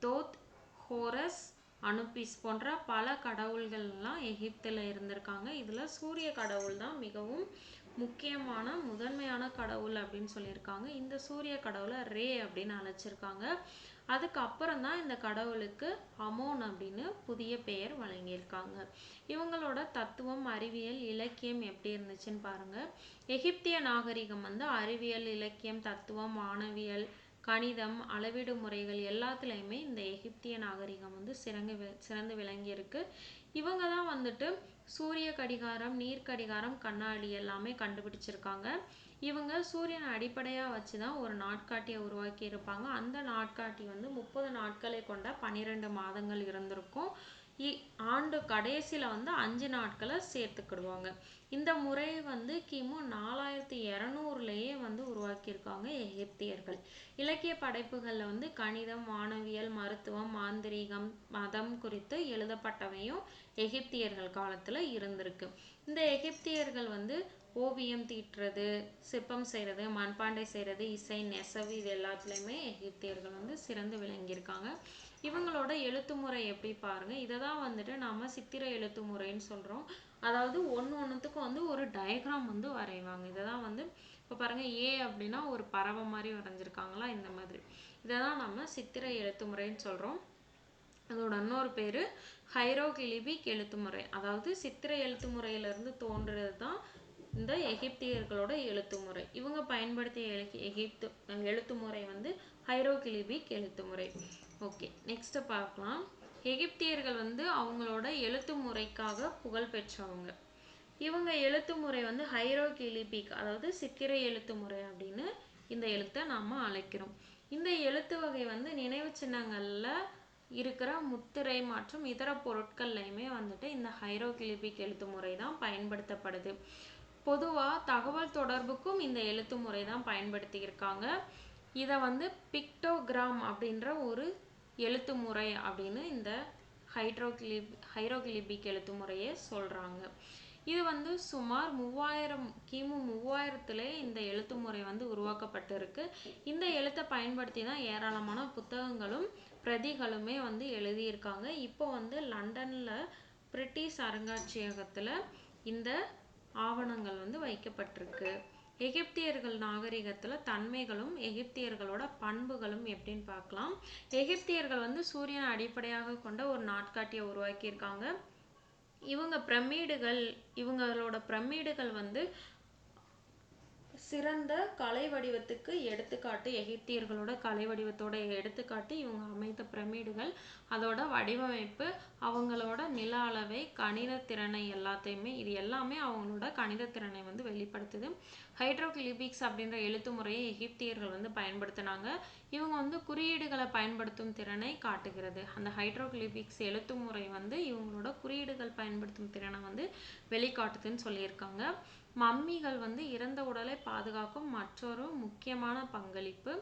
தோத், ஹோரஸ், அனுபிஸ் போன்ற பல கடவுள்கள்லாம் எகிப்தில் இருந்திருக்காங்க. இதுல சூரிய கடவுள் தான் மிகவும் முக்கியமான முதன்மையான கடவுள் அப்படின்னு சொல்லியிருக்காங்க. இந்த சூரிய கடவுளை ரே அப்படின்னு அழைச்சிருக்காங்க. அதுக்கப்புறம் தான் இந்த கடவுளுக்கு அமோன் அப்படின்னு புதிய பெயர் வழங்கியிருக்காங்க. இவங்களோட தத்துவம், அறிவியல், இலக்கியம் எப்படி இருந்துச்சுன்னு பாருங்க. எகிப்திய நாகரிகம் வந்து அறிவியல், இலக்கியம், தத்துவம், வானவியல், கணிதம், அளவீடு முறைகள் எல்லாத்துலேயுமே இந்த எகிப்திய நாகரிகம் வந்து சிறந்து விளங்கி இருக்கு. இவங்க தான் வந்துட்டு சூரிய கடிகாரம், நீர் கடிகாரம், கண்ணாடி எல்லாமே கண்டுபிடிச்சிருக்காங்க. இவங்க சூரியனை அடிப்படையாக வச்சு தான் ஒரு நாட்காட்டியை உருவாக்கி இருப்பாங்க. அந்த நாட்காட்டி வந்து 30 நாட்களை கொண்ட 12 மாதங்கள் இருந்திருக்கும். ஆண்டு கடைசியில் வந்து 5 நாட்களை சேர்த்துக்கிடுவாங்க. இந்த முறை வந்து கிமு 4200லேயே வந்து உருவாக்கியிருக்காங்க எகிப்தியர்கள். இலக்கிய படைப்புகளில் வந்து கணிதம், வானவியல், மருத்துவம், மாந்திரீகம், மதம் குறித்து எழுதப்பட்டவையும் எகிப்தியர்கள் காலத்தில் இருந்திருக்கு. இந்த எகிப்தியர்கள் வந்து ஓவியம் தீட்டுறது, சிற்பம் செய்கிறது, மண்பாண்டை செய்கிறது, இசை, நெசவு இது எல்லாத்துலேயுமே எகிப்தியர்கள் வந்து சிறந்து விளங்கியிருக்காங்க. இவங்களோட எழுத்து முறை எப்படி பாருங்க. இதை தான் வந்துட்டு நாம சித்திர எழுத்து முறைன்னு சொல்றோம். அதாவது ஒன்றுத்துக்கும் வந்து ஒரு டயக்ராம் வந்து வரைவாங்க. இதை தான் வந்து இப்போ பாருங்க, ஏ அப்படின்னா ஒரு பறவை மாதிரி வரைஞ்சிருக்காங்களா, இந்த மாதிரி. இதை தான் நம்ம சித்திர எழுத்து முறைன்னு சொல்றோம். அதோட இன்னொரு பேரு ஹைரோகிலிபிக் எழுத்து முறை. அதாவது சித்திர எழுத்து முறையிலிருந்து தோன்றுறது தான் இந்த எகிப்தியர்களோட எழுத்து முறை. இவங்க பயன்படுத்திய எழுத்து முறை வந்து ஹைரோகிலிபிக் எழுத்து முறை. ஓகே, நெக்ஸ்ட் பார்க்கலாம். எகிப்தியர்கள் வந்து அவங்களோட எழுத்து முறைக்காக புகழ் பெற்றவங்க. இவங்க எழுத்து முறை வந்து ஹைரோகிலிபிக், அதாவது சித்திர எழுத்து முறை அப்படின்னு இந்த எழுத்தை நாம அழைக்கிறோம். இந்த எழுத்து வகை வந்து நினைவு சின்னங்கள்ல இருக்கிற முத்திரை மற்றும் இதர பொருட்கள்லையுமே வந்துட்டு இந்த ஹைரோகிலிபிக் எழுத்து முறை தான் பயன்படுத்தப்படுது. பொதுவா தகவல் தொடர்புக்கும் இந்த எழுத்து முறை தான் பயன்படுத்தி இருக்காங்க. இதை வந்து பிக்டோகிராம் அப்படின்ற ஒரு எழுத்து முறை அப்படின்னு இந்த ஹைரோகிலிபிக் எழுத்து முறையை சொல்றாங்க. இது வந்து சுமார் 3000 கிமு 3000லே இந்த எழுத்து முறை வந்து உருவாக்கப்பட்டிருக்கு. இந்த எழுத்தை பயன்படுத்தி தான் ஏராளமான புத்தகங்களும் பிரதிகளுமே வந்து எழுதியிருக்காங்க. இப்போ வந்து லண்டன்ல பிரிட்டிஷ் அருங்காட்சியகத்துல இந்த ஆவணங்கள் வந்து வைக்கப்பட்டிருக்கு. எகிப்தியர்கள் நாகரிகத்துல தன்மைகளும் எகிப்தியர்களோட பண்புகளும் எப்படின்னு பார்க்கலாம். எகிப்தியர்கள் வந்து சூரியனை அடிப்படையாக கொண்ட ஒரு நாட்காட்டியை உருவாக்கியிருக்காங்க. இவங்களோட பிரமிடுகள் வந்து சிறந்த கலை வடிவத்துக்கு எடுத்துக்காட்டு. எகிப்தியர்களோட கலை வடிவத்தோட எடுத்துக்காட்டு இவங்க அமைத்த பிரமிடுகள். அதோட வடிவமைப்பு, அவங்களோட நில அளவை, கணித திறனை எல்லாத்தையுமே இது எல்லாமே அவங்களோட கணித திறனை வந்து வெளிப்படுத்துது. ஹைட்ரோகிளிபிக்ஸ் அப்படின்ற எழுத்து முறையை எகிப்தியர்கள் வந்து பயன்படுத்தினாங்க. இவங்க வந்து குறியீடுகளை பயன்படுத்தும் திறனை காட்டுகிறது. அந்த ஹைட்ரோகிளிபிக்ஸ் எழுத்து முறை வந்து இவங்களோட குறியீடுகள் பயன்படுத்தும் திறனை வந்து வெளிக்காட்டுதுன்னு சொல்லியிருக்காங்க. மம்மிகள் வந்து இறந்த உடலை பாதுகாக்கும் மற்றொரு முக்கியமான பங்களிப்பு.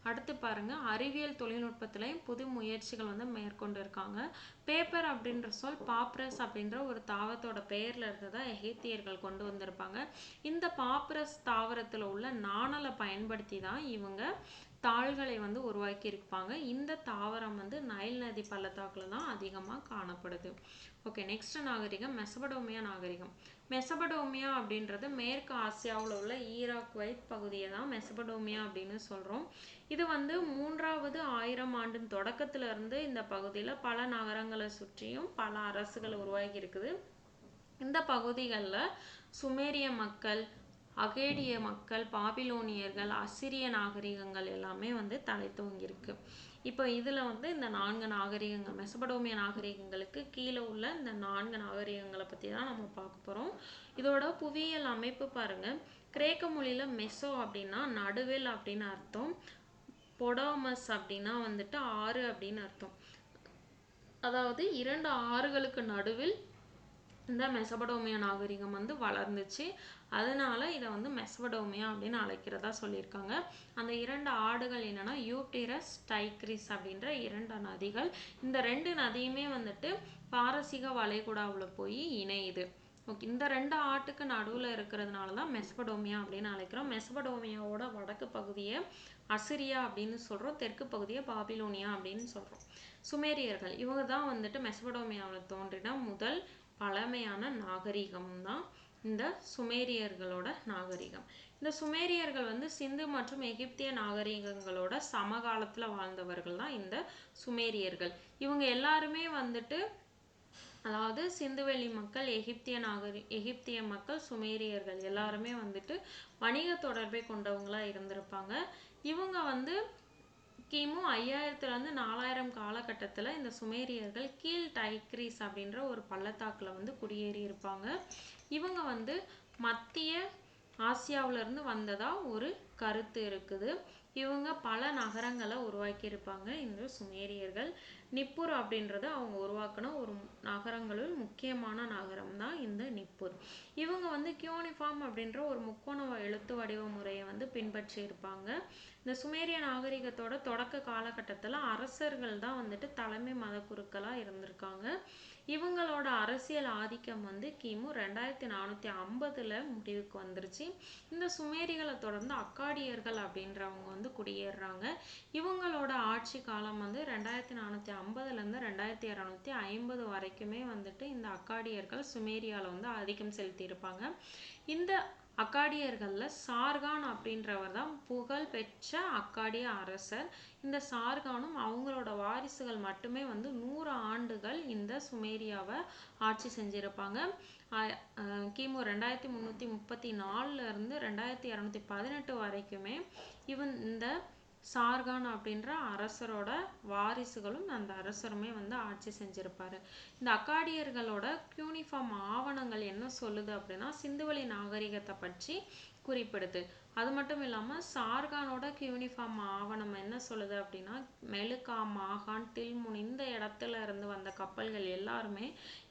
அடுத்து பாருங்க, அறிவியல் தொழில்நுட்பத்திலையும் புது முயற்சிகள் வந்து மேற்கொண்டு இருக்காங்க. பேப்பர் அப்படின்ற சொல் பாப்ரஸ் அப்படின்ற ஒரு தாவரத்தோட பெயர்ல இருந்ததா எகிப்தியர்கள் கொண்டு வந்திருப்பாங்க. இந்த பாப்ரஸ் தாவரத்துல உள்ள நாணலை பயன்படுத்தி தான் இவங்க தாள்களை வந்து உருவாக்கி இருப்பாங்க. இந்த தாவரம் வந்து நைல் நதி பள்ளத்தாக்குல தான் அதிகமாக காணப்படுது. ஓகே, நெக்ஸ்ட் நாகரிகம் மெசபடோமியா நாகரிகம். மெசபடோமியா அப்படின்றது மேற்கு ஆசியாவில் உள்ள ஈராக் குவைத் பகுதியை தான் மெசபடோமியா அப்படின்னு சொல்கிறோம். இது வந்து 3வது ஆயிரம் ஆண்டின் தொடக்கத்துல இருந்து இந்த பகுதியில் பல நகரங்களை சுற்றியும் பல அரசுகள் உருவாகி இருக்குது. இந்த பகுதிகளில் சுமேரிய மக்கள், அகேடிய மக்கள், பாபிலோனியர்கள், அசிரிய நாகரிகங்கள் எல்லாமே வந்து தலை தோங்கியிருக்கு. இப்போ இதில் வந்து இந்த 4 நாகரிகங்கள் மெசபடோமிய நாகரிகங்களுக்கு கீழே உள்ள இந்த 4 நாகரிகங்களை பற்றி தான் நம்ம பார்க்க போகிறோம். இதோட புவியியல் அமைப்பு பாருங்க. கிரேக்க மொழியில் மெசோ அப்படின்னா நடுவில் அப்படின்னு அர்த்தம். பொடோமஸ் அப்படின்னா வந்துட்டு ஆறு அப்படின்னு அர்த்தம். அதாவது 2 ஆறுகளுக்கு நடுவில் இந்த மெசபடோமியா நாகரிகம் வந்து வளர்ந்துச்சு. அதனால இதை வந்து மெசபடோமியா அப்படின்னு அழைக்கிறதா சொல்லியிருக்காங்க. அந்த 2 ஆடுகள் என்னன்னா யூட்டிரஸ், டைக்ரிஸ் அப்படின்ற 2 நதிகள். இந்த 2 நதியுமே வந்துட்டு பாரசீக வளைகுடாவில் போய் இணையுது. ஓகே, இந்த 2 ஆட்டுக்கு நடுவில் இருக்கிறதுனால தான் மெசபடோமியா அப்படின்னு அழைக்கிறோம். மெசபடோமியாவோட வடக்கு பகுதியை அசிரியா அப்படின்னு சொல்கிறோம், தெற்கு பகுதியை பாபிலோனியா அப்படின்னு சொல்கிறோம். சுமேரியர்கள் இவங்க தான் வந்துட்டு மெசபடோமியாவில் தோன்றின முதல் பழமையான நாகரிகம் தான் இந்த சுமேரியர்களோட நாகரிகம். இந்த சுமேரியர்கள் வந்து சிந்து மற்றும் எகிப்திய நாகரிகங்களோட சமகாலத்தில் வாழ்ந்தவர்கள் தான் இந்த சுமேரியர்கள். இவங்க எல்லாருமே வந்துட்டு, அதாவது சிந்துவெளி மக்கள், எகிப்திய மக்கள், சுமேரியர்கள் எல்லாருமே வந்துட்டு வணிக தொடர்பை கொண்டவங்களா இருந்திருப்பாங்க. இவங்க வந்து கிமு 5000 4000 காலகட்டத்தில் இந்த சுமேரியர்கள் கீழ் டைக்ரிஸ் அப்படின்ற ஒரு பள்ளத்தாக்குல வந்து குடியேறி இருப்பாங்க. இவங்க வந்து மத்திய ஆசியாவிலிருந்து வந்ததா ஒரு கருத்து இருக்குது. இவங்க பல நகரங்களை உருவாக்கி இருப்பாங்க இந்த சுமேரியர்கள். நிப்பூர் அப்படின்றது அவங்க உருவாக்கின ஒரு நகரங்களுள் முக்கியமான நகரம் தான் இந்த நிப்பூர். இவங்க வந்து கியூனிஃபார்ம் அப்படின்ற ஒரு முக்கோண எழுத்து வடிவ முறையை வந்து பின்பற்றி இருப்பாங்க. இந்த சுமேரிய நாகரிகத்தோட தொடக்க காலகட்டத்தில் அரசர்கள் தான் வந்துட்டு தலைமை மத குருக்களாக இருந்திருக்காங்க. இவங்களோட அரசியல் ஆதிக்கம் வந்து கிமு 2450 முடிவுக்கு வந்துருச்சு. இந்த சுமேரிகளை தொடர்ந்து அக்காடியர்கள் அப்படின்றவங்க வந்து குடியேறுறாங்க. இவங்களோட ஆட்சி காலம் வந்து 2450 2250 வரைக்குமே வந்துட்டு இந்த அக்காடியர்கள் சுமேரியாவில் வந்து ஆதிக்கம் செலுத்தி இருப்பாங்க. இந்த அக்காடியர்கள்ல சார்கான் அப்படின்றவர் தான் புகழ் பெற்ற அக்காடிய அரசர். இந்த சார்கானும் அவங்களோட வாரிசுகள் மட்டுமே வந்து 100 ஆண்டுகள் இந்த சுமேரியாவை ஆட்சி செஞ்சிருப்பாங்க. கிமு 2334 இருந்து 2218 வரைக்குமே இந்த சார்கான் அப்படின்ற அரசரோட வாரிசுகளும் அந்த அரசருமே வந்து ஆட்சி செஞ்சிருப்பாரு. இந்த அக்காடியர்களோட கியூனிஃபார்ம் ஆவணங்கள் என்ன சொல்லுது அப்படின்னா சிந்துவெளி நாகரிகத்தை பற்றி குறிப்பிடுது. அது மட்டும் இல்லாமல் சார்கானோட கியூனிஃபார்ம் ஆவணம் என்ன சொல்லுது அப்படின்னா மெலுகா, மாகான், டில்முன் இந்த இடத்துல இருந்து வந்த கப்பல்கள் எல்லாருமே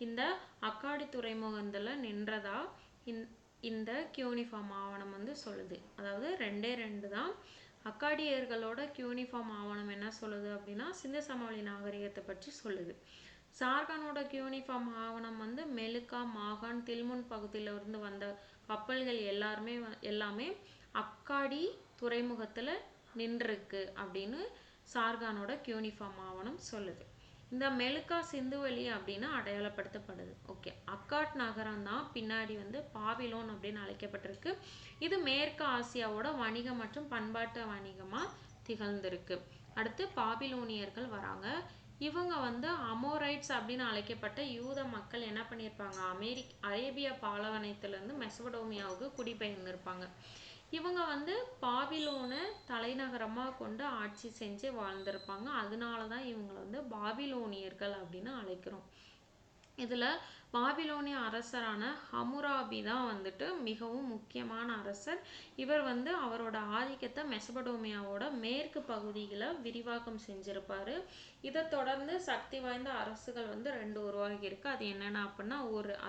இந்த அக்காடி துறைமுகத்தில் நின்றதா இந்த கியூனிஃபார்ம் ஆவணம் வந்து சொல்லுது. அதாவது 2 தான். அக்காடியர்களோட கியூனிஃபார்ம் ஆவணம் என்ன சொல்லுது அப்படின்னா சிந்து சமவெளி நாகரிகத்தை பற்றி சொல்லுது. சார்கானோட கியூனிஃபார்ம் ஆவணம் வந்து மெலுக்கா, மாகான், தில்முன் பகுதியில இருந்து வந்த கப்பல்கள் எல்லாமே அக்காடி துறைமுகத்துல நின்றுருக்கு அப்படின்னு சார்கானோட கியூனிஃபார்ம் ஆவணம் சொல்லுது. இந்த மெலுக்கா சிந்துவெளி அப்படின்னு அடையாளப்படுத்தப்படுது. ஓகே, அக்காட் நகரம் தான் பின்னாடி வந்து பாபிலோன் அப்படின்னு அழைக்கப்பட்டிருக்கு. இது மேற்கு ஆசியாவோட வணிகம் மற்றும் பண்பாட்டு வணிகமா திகழ்ந்திருக்கு. அடுத்து பாபிலோனியர்கள் வராங்க. இவங்க வந்து அமோரைட்ஸ் அப்படின்னு அழைக்கப்பட்ட யூத மக்கள் என்ன பண்ணியிருப்பாங்க, அரேபியா பாலைவனத்திலிருந்து மெசபடோமியாவுக்கு குடிபெயர்ந்திருப்பாங்க. இவங்க வந்து பாபிலோனை தலைநகரமாக கொண்டு ஆட்சி செஞ்சு வாழ்ந்திருப்பாங்க. அதனால தான் இவங்களை வந்து பாபிலோனியர்கள் அப்படின்னு அழைக்கிறோம். இதில் பாபிலோனிய அரசரான ஹமுராபி தான் வந்துட்டு மிகவும் முக்கியமான அரசர். இவர் வந்து அவரோட ஆதிக்கத்தை மெசபடோமியாவோட மேற்கு பகுதிகளை விரிவாக்கம் செஞ்சிருப்பாரு. இதை தொடர்ந்து சக்தி வாய்ந்த அரசுகள் வந்து 2 உருவாகி இருக்கு. அது என்னென்ன அப்படின்னா,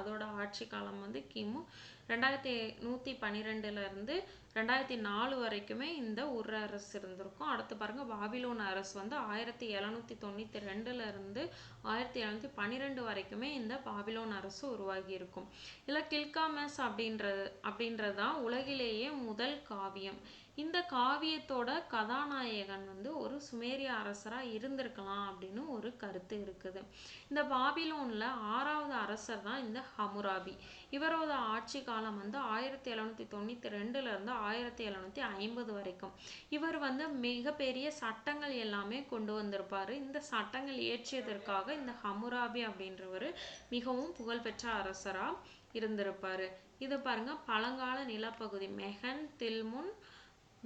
அதோட ஆட்சி காலம் வந்து கிமு 2112 இருந்து 2004 வரைக்குமே இந்த அரசு இருந்திருக்கும். அடுத்து பாருங்க, பாபிலோன் அரசு வந்து 1792 இருந்து 1712 வரைக்குமே இந்த பாபிலோன் அரசு உருவாகி இருக்கும். இல்ல கில்காமெஸ் அப்படின்றதுதான் உலகிலேயே முதல் காவியம். இந்த காவியத்தோட கதாநாயகன் வந்து ஒரு சுமேரிய அரசரா இருந்திருக்கலாம் அப்படின்னு ஒரு கருத்து இருக்குது. இந்த பாபிலோன்ல 6வது அரசர் தான் இந்த ஹமுராபி. இவரோட ஆட்சி காலம் வந்து 1792 இருந்து 1750 வரைக்கும். இவர் வந்து மிகப்பெரிய சட்டங்கள் எல்லாமே கொண்டு வந்திருப்பாரு. இந்த சட்டங்கள் இயற்றியதற்காக இந்த ஹமுராபி அப்படின்றவர் மிகவும் புகழ்பெற்ற அரசரா இருந்திருப்பாரு. இது பாருங்க, பழங்கால நிலப்பகுதி மெஹன், தில்முன்,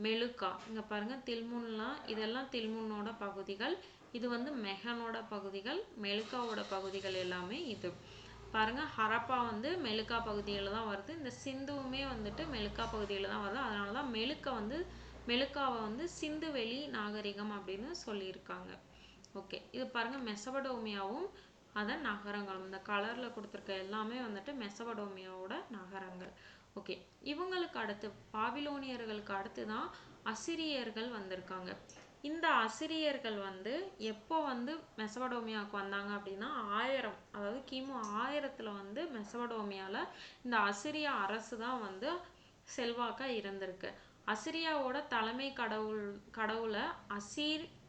மெலுக்கா. இங்க பாருங்க, தில்முன்லாம் இதெல்லாம் தில்முனோட பகுதிகள். இது வந்து மெஹனோட பகுதிகள், மெலுக்காவோட பகுதிகள் எல்லாமே இது. பாருங்க, ஹரப்பா வந்து மெலுக்கா பகுதியில் தான் வருது. இந்த சிந்துவுமே வந்துட்டு மெலுக்கா பகுதியில் தான் வருது. அதனால தான் மெலுக்காவை வந்து சிந்துவெளி நாகரிகம் அப்படின்னு சொல்லியிருக்காங்க. ஓகே, இது பாருங்க, மெசபடோமியாவும் அதன் நகரங்களும். இந்த கலர்ல கொடுத்துருக்க எல்லாமே வந்துட்டு மெசபடோமியாவோட நகரங்கள். ஓகே, இவங்களுக்கு அடுத்து பாபிலோனியர்களுக்கு அடுத்து தான் அசிரியர்கள் வந்திருக்காங்க. இந்த அசிரியர்கள் வந்து எப்போ வந்து மெசபடோமியாவுக்கு வந்தாங்க அப்படின்னா 1000, அதாவது கிமு 1000 வந்து மெசபடோமியால இந்த அசிரிய அரசு தான் வந்து செல்வாக்கா இருந்திருக்கு. அசிரியாவோட தலைமை கடவுளை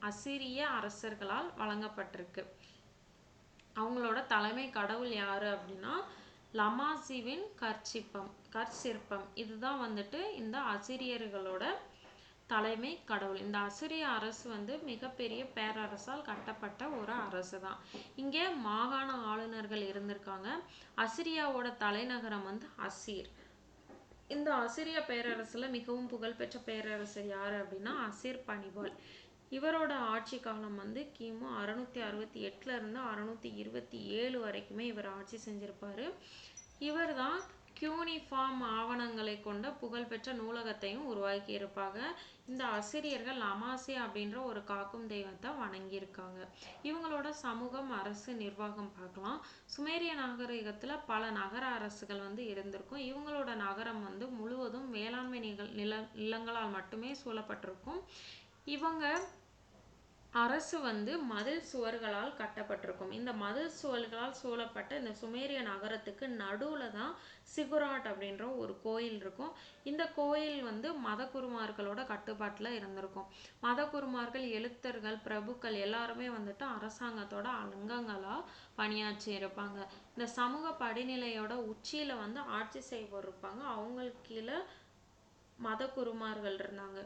அசிரிய அரசர்களால் வழங்கப்பட்டிருக்கு. அவங்களோட தலைமை கடவுள் யாரு அப்படின்னா லமாசிவின் கற்சிற்பம். இதுதான் வந்துட்டு இந்த அசிரியர்களோட தலைமை கடவுள். இந்த அசிரிய அரசு வந்து மிகப்பெரிய பேரரசால் கட்டப்பட்ட ஒரு அரசு தான். இங்கே மாகாண ஆளுநர்கள் இருந்திருக்காங்க. அசிரியாவோட தலைநகரம் வந்து அசீர். இந்த அசிரிய பேரரசுல மிகவும் புகழ்பெற்ற பேரரசர் யாரு அப்படின்னா அசீர் பனிபால். இவரோட ஆட்சி காலம் வந்து கிமு 668 இருந்து 627 வரைக்குமே இவர் ஆட்சி செஞ்சிருப்பாரு. இவர் தான் கியூனிஃபார்ம் ஆவணங்களை கொண்ட புகழ்பெற்ற நூலகத்தையும் உருவாக்கி இருப்பாங்க. இந்த அசிரியர்கள் லமாசி அப்படின்ற ஒரு காக்கும் தெய்வத்தை வணங்கியிருக்காங்க. இவங்களோட சமூகம், அரசு, நிர்வாகம் பார்க்கலாம். சுமேரிய நாகரிகத்துல பல நகர அரசுகள் வந்து இருந்திருக்கும். இவங்களோட நகரம் வந்து முழுவதும் வேளாண்மை நிலங்களால் மட்டுமே சூழப்பட்டிருக்கும். இவங்க அரசு வந்து மதில் சுவர்களால் கட்டப்பட்டிருக்கும். இந்த மதில் சுவர்களால் சூழப்பட்ட இந்த சுமேரிய நகரத்துக்கு நடுவுல தான் சிகுராட் அப்படின்ற ஒரு கோயில் இருக்கும். இந்த கோயில் வந்து மதகுருமார்களோட கட்டுப்பாட்டுல இருந்திருக்கும். மதகுருமார்கள், எழுத்தர்கள், பிரபுக்கள் எல்லாருமே வந்துட்டு அரசாங்கத்தோட அங்கங்களா பணியாற்றி இருப்பாங்க. இந்த சமூக படிநிலையோட உச்சியில வந்து ஆட்சி செய்வோர் இருப்பாங்க. அவங்களுக்கு கீழே மதகுருமார்கள் இருந்தாங்க.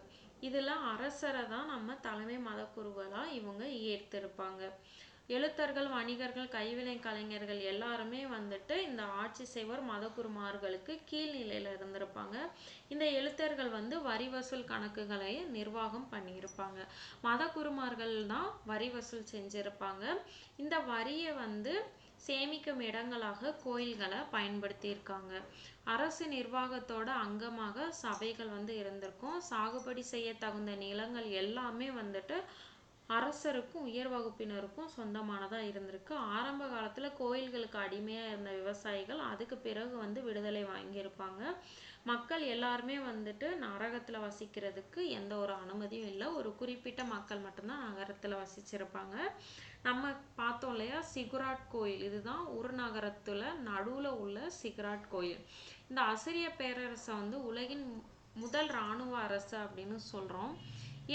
இதுல அரசரை தான் நம்ம தலைமை மதகுருவலா இவங்க ஏற்றிருப்பாங்க. எழுத்தர்கள், வணிகர்கள், கைவினை கலைஞர்கள் எல்லாருமே வந்துட்டு இந்த ஆட்சி செய்வோர் மதகுருமார்களுக்கு கீழ்நிலையில இருந்திருப்பாங்க. இந்த எழுத்தர்கள் வந்து வரி வசூல் கணக்குகளை நிர்வாகம் பண்ணியிருப்பாங்க. மதகுருமார்கள் தான் வரி வசூல் செஞ்சிருப்பாங்க. இந்த வரியை வந்து சேமிக்கும் இடங்களாக கோயில்களை பயன்படுத்தி இருக்காங்க. அரசு நிர்வாகத்தோட அங்கமாக சபைகள் வந்து இருந்திருக்கும். சாகுபடி செய்ய தகுந்த நிலங்கள் எல்லாமே வந்துட்டு அரசருக்கும் உயர் வகுப்பினருக்கும் சொந்தமானதா இருந்திருக்கு. ஆரம்ப காலத்துல கோயில்களுக்கு அடிமையா இருந்த விவசாயிகள் அதுக்கு பிறகு வந்து விடுதலை வாங்கியிருப்பாங்க. மக்கள் எல்லாருமே வந்துட்டு நகரத்துல வசிக்கிறதுக்கு எந்த ஒரு அனுமதியும் இல்லை. ஒரு குறிப்பிட்ட மக்கள் மட்டும்தான் நகரத்துல வசிச்சிருப்பாங்க. நம்ம பார்த்தோம் இல்லையா, சிகுராட் கோயில், இதுதான் ஒரு நகரத்துல நடுவுல உள்ள சிகுராட் கோயில். இந்த அசிரிய பேரரசை வந்து உலகின் முதல் இராணுவ அரசு அப்படின்னு சொல்றோம்.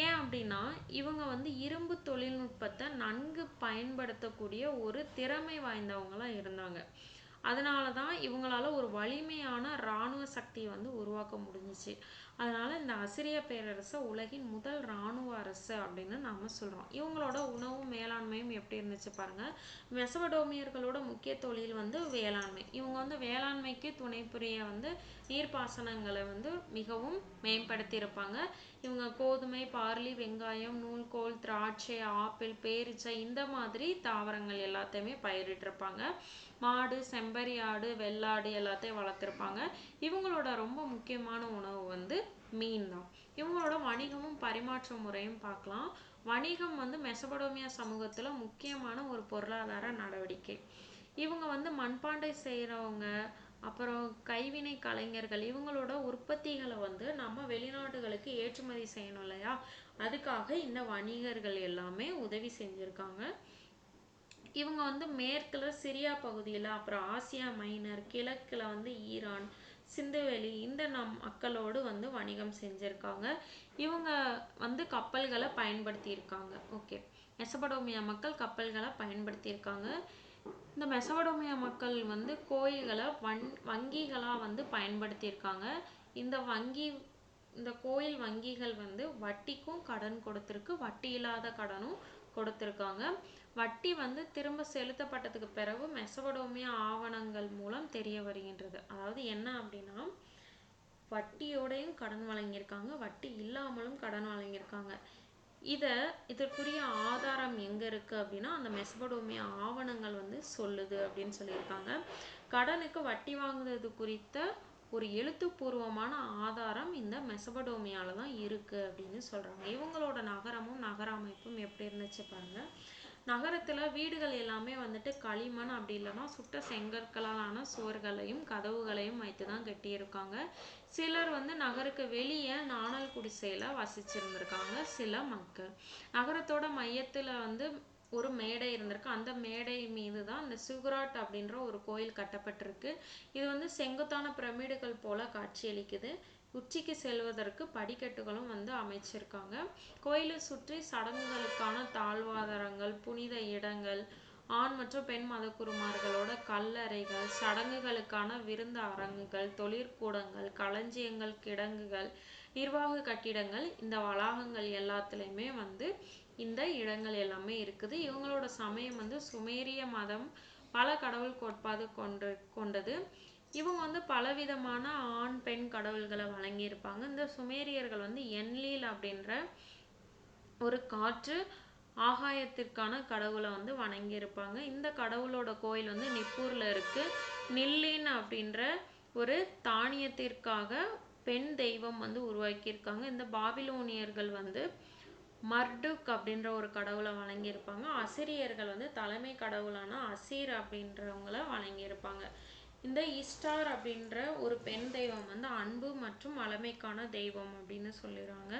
ஏன் அப்படின்னா இவங்க வந்து இரும்பு தொழில்நுட்பத்தை நன்கு பயன்படுத்தக்கூடிய ஒரு திறமை வாய்ந்தவங்களா இருந்தாங்க. அதனாலதான் இவங்களால ஒரு வலிமையான இராணுவ சக்தியை வந்து உருவாக்க முடிஞ்சிச்சு. அதனால இந்த அசிரிய பேரரசை உலகின் முதல் இராணுவ அரசு அப்படின்னு நாம சொல்றோம். இவங்களோட உணவும் மேலாண்மையும் எப்படி இருந்துச்சு பாருங்க. மெசபடோமியர்களோட முக்கிய தொழில் வந்து வேளாண்மை. இவங்க வந்து வேளாண்மைக்கு துணை புரிய வந்து நீர்ப்பாசனங்களை வந்து மிகவும் மேம்படுத்தி இருப்பாங்க. இவங்க கோதுமை, பார்லி, வெங்காயம், நூல்கோல், திராட்சை, ஆப்பிள், பேரிச்சை இந்த மாதிரி தாவரங்கள் எல்லாத்தையுமே பயிரிட்டிருப்பாங்க. மாடு, செம்பரி ஆடு, வெள்ளாடு எல்லாத்தையும் வளர்த்துருப்பாங்க. இவங்களோட ரொம்ப முக்கியமான உணவு வந்து மீன் தான். இவங்களோட வணிகமும் பரிமாற்ற முறையும் பார்க்கலாம். வணிகம் வந்து மெசபடோமியா சமூகத்துல முக்கியமான ஒரு பொருளாதார நடவடிக்கை. இவங்க வந்து மண்பாண்டை செய்யறவங்க, அப்புறம் கைவினை கலைஞர்கள், இவங்களோட உற்பத்திகளை வந்து நம்ம வெளிநாடுகளுக்கு ஏற்றுமதி செய்யணும் இல்லையா, அதுக்காக இந்த வணிகர்கள் எல்லாமே உதவி செஞ்சிருக்காங்க. இவங்க வந்து மேற்குல சிரியா பகுதியில, அப்புறம் ஆசியா மைனர், கிழக்குல வந்து ஈரான், சிந்துவெளி இந்த மக்களோடு வந்து வணிகம் செஞ்சிருக்காங்க. இவங்க வந்து கப்பல்களை பயன்படுத்தி இருக்காங்க. ஓகே, மெசபடோமியா மக்கள் கப்பல்களை பயன்படுத்தி இருக்காங்க. இந்த மெசபடோமியா மக்கள் வந்து கோயில்களை வங்கிகளா வந்து பயன்படுத்தி இருக்காங்க. இந்த கோயில் வங்கிகள் வந்து வட்டிக்கும் கடன் கொடுத்திருக்கு, வட்டி இல்லாத கடனும் கொடுத்திருக்காங்க. வட்டி வந்து திரும்ப செலுத்தப்பட்டதுக்கு பிறகு மெசபடோமியா ஆவணங்கள் மூலம் தெரிய வருகின்றது. அதாவது என்ன அப்படின்னா, வட்டியோடையும் கடன் வழங்கியிருக்காங்க, வட்டி இல்லாமலும் கடன் வழங்கியிருக்காங்க. இதற்குரிய ஆதாரம் எங்க இருக்கு அப்படின்னா, அந்த மெசபடோமியா ஆவணங்கள் வந்து சொல்லுது அப்படின்னு சொல்லியிருக்காங்க. கடனுக்கு வட்டி வாங்குறது குறித்த ஒரு எழுத்துப்பூர்வமான ஆதாரம் இந்த மெசபடோமியால தான் இருக்கு அப்படின்னு சொல்றாங்க. இவங்களோட நகரமும் நகர அமைப்பும் எப்படி இருந்துச்சு பாருங்க. நகரத்துல வீடுகள் எல்லாமே வந்துட்டு களிமண் அப்படி இல்லைன்னா சுட்ட செங்கற்களாலான சுவர்களையும் கதவுகளையும் வைத்துதான் கட்டியிருக்காங்க. சிலர் வந்து நகருக்கு வெளியே நாணல் குடிசையில வசிச்சிருந்திருக்காங்க. சில மக்கள் நகரத்தோட மையத்துல வந்து ஒரு மேடை இருந்திருக்கு. அந்த மேடை மீது தான் இந்த சிகுராட் அப்படின்ற ஒரு கோயில் கட்டப்பட்டிருக்கு. இது வந்து செங்குத்தான பிரமிடுகள் போல காட்சியளிக்குது. உச்சிக்கு செல்வதற்கு படிக்கட்டுகளும் வந்து அமைச்சிருக்காங்க. கோயிலை சுற்றி சடங்குகளுக்கான தாழ்வாதாரங்கள், புனித இடங்கள், ஆண் மற்றும் பெண் மதகுருமார்களோட கல்லறைகள், சடங்குகளுக்கான விருந்து அரங்குகள், தொழிற்கூடங்கள், களஞ்சியங்கள், கிடங்குகள், நிர்வாக கட்டிடங்கள், இந்த வளாகங்கள் எல்லாத்துலேயுமே வந்து இந்த இடங்கள் எல்லாமே இருக்குது. இவங்களோட சமயம் வந்து சுமேரிய மதம், பல கடவுள் கோட்பாடு கொண்டது. இவங்க வந்து பலவிதமான ஆண் பெண் கடவுள்களை வழங்கியிருப்பாங்க. இந்த சுமேரியர்கள் வந்து என்லீல் அப்படின்ற ஒரு காற்று ஆகாயத்திற்கான கடவுளை வந்து வணங்கியிருப்பாங்க. இந்த கடவுளோட கோயில் வந்து நிப்பூர்ல இருக்கு. நில்லின் அப்படின்ற ஒரு தானியத்திற்காக பெண் தெய்வம் வந்து உருவாக்கியிருக்காங்க. இந்த பாபிலோனியர்கள் வந்து மர்டுக் அப்படின்ற ஒரு கடவுளை வணங்கியிருப்பாங்க. அசிரியர்கள் வந்து தலைமை கடவுளான அசீர் அப்படின்றவங்கள வணங்கியிருப்பாங்க. இந்த ஈஸ்டார் அப்படின்ற ஒரு பெண் தெய்வம் வந்து அன்பு மற்றும் வளமைக்கான தெய்வம் அப்படின்னு சொல்லிடுறாங்க.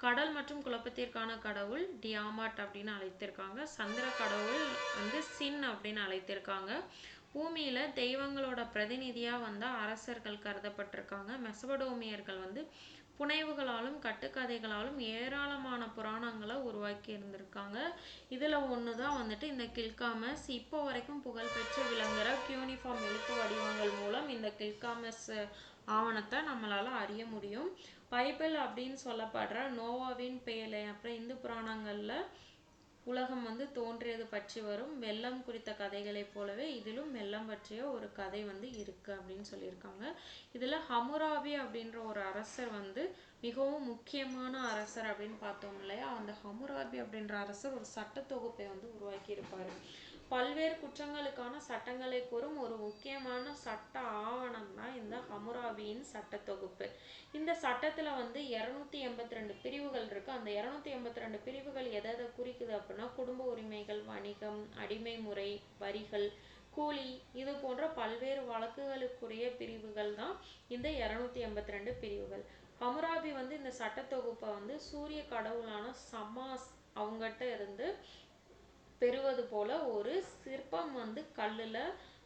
கடல் மற்றும் குழப்பத்திற்கான கடவுள் டியாமாட் அப்படின்னு அழைத்திருக்காங்க. சந்திர கடவுள் வந்து சின் அப்படின்னு அழைத்திருக்காங்க. பூமியில தெய்வங்களோட பிரதிநிதியா வந்த அரசர்கள் கருதப்பட்டிருக்காங்க. மெசபடோமியர்கள் வந்து புனைவுகளாலும் கட்டுக்கதைகளாலும் ஏராளமான புராணங்களை உருவாக்கி இருந்திருக்காங்க. இதுல ஒண்ணுதான் வந்துட்டு இந்த கில்காமஸ். இப்போ வரைக்கும் புகழ்பெற்று விளங்குற கியூனிஃபார்ம் எழுத்து வடிவங்கள் மூலம் இந்த கில்காமஸ் ஆவணத்தை நம்மளால அறிய முடியும். பைபிள் அப்படின்னு சொல்லப்படுற நோவாவின் பேழை, அப்புறம் இந்து புராணங்கள்ல உலகம் வந்து தோன்றியது பற்றி வரும் வெள்ளம் குறித்த கதைகளைப் போலவே இதிலும் வெள்ளம் பற்றிய ஒரு கதை வந்து இருக்கு அப்படின்னு சொல்லியிருக்காங்க. இதுல ஹமுராபி அப்படின்ற ஒரு அரசர் வந்து மிகவும் முக்கியமான அரசர் அப்படின்னு பார்த்தோம் இல்லையா. அந்த ஹமுராபி அப்படின்ற அரசர் ஒரு சட்ட தொகுப்பை வந்து உருவாக்கி இருப்பாரு. பல்வேறு குற்றங்களுக்கான சட்டங்களை கூறும் ஒரு முக்கியமான சட்ட ஆவணம் தான் இந்த ஹமுராபியின் சட்ட தொகுப்பு. இந்த சட்டத்துல வந்து 282 பிரிவுகள் இருக்கு. அந்த 282 பிரிவுகள் எதை குறிக்குது அப்படின்னா, குடும்ப உரிமைகள், வணிகம், அடிமை முறை, வரிகள், கூலி, இது போன்ற பல்வேறு வழக்குகளுக்குரிய பிரிவுகள் தான் இந்த 282 பிரிவுகள். ஹமுராபி வந்து இந்த சட்ட தொகுப்பை வந்து சூரிய கடவுளான சமாஸ் அவங்ககிட்ட இருந்து பெறுவது போல ஒரு சிற்பம் வந்து கல்லுல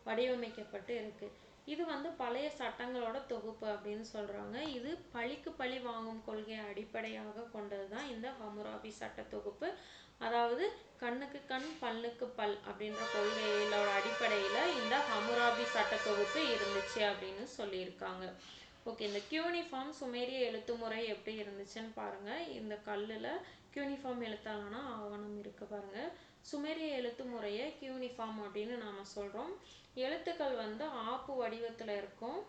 வடிவமைக்கப்பட்டு இருக்கு. இது வந்து பழைய சட்டங்களோட தொகுப்பு அப்படின்னு சொல்றாங்க. இது பழிக்கு பழி வாங்கும் கொள்கையை அடிப்படையாக கொண்டதுதான் இந்த ஹமுராபி சட்ட தொகுப்பு. அதாவது கண்ணுக்கு கண் பல்லுக்கு பல் அப்படின்ற கொள்கையோட அடிப்படையில இந்த ஹமுராபி சட்ட தொகுப்பு இருந்துச்சு அப்படின்னு சொல்லியிருக்காங்க. ஓகே, இந்த கியூனிஃபார்ம் சுமேரிய எழுத்து முறை எப்படி இருந்துச்சுன்னு பாருங்க. இந்த கல்லுல கியூனிஃபார்ம் எழுத்தாலான ஆவணம் இருக்கு பாருங்க. சுமேரிய எழுத்து முறையை கியூனிஃபார்ம் அப்படின்னு நாம சொல்றோம். எழுத்துக்கள் வந்து ஆப்பு வடிவத்துல இருக்கும்.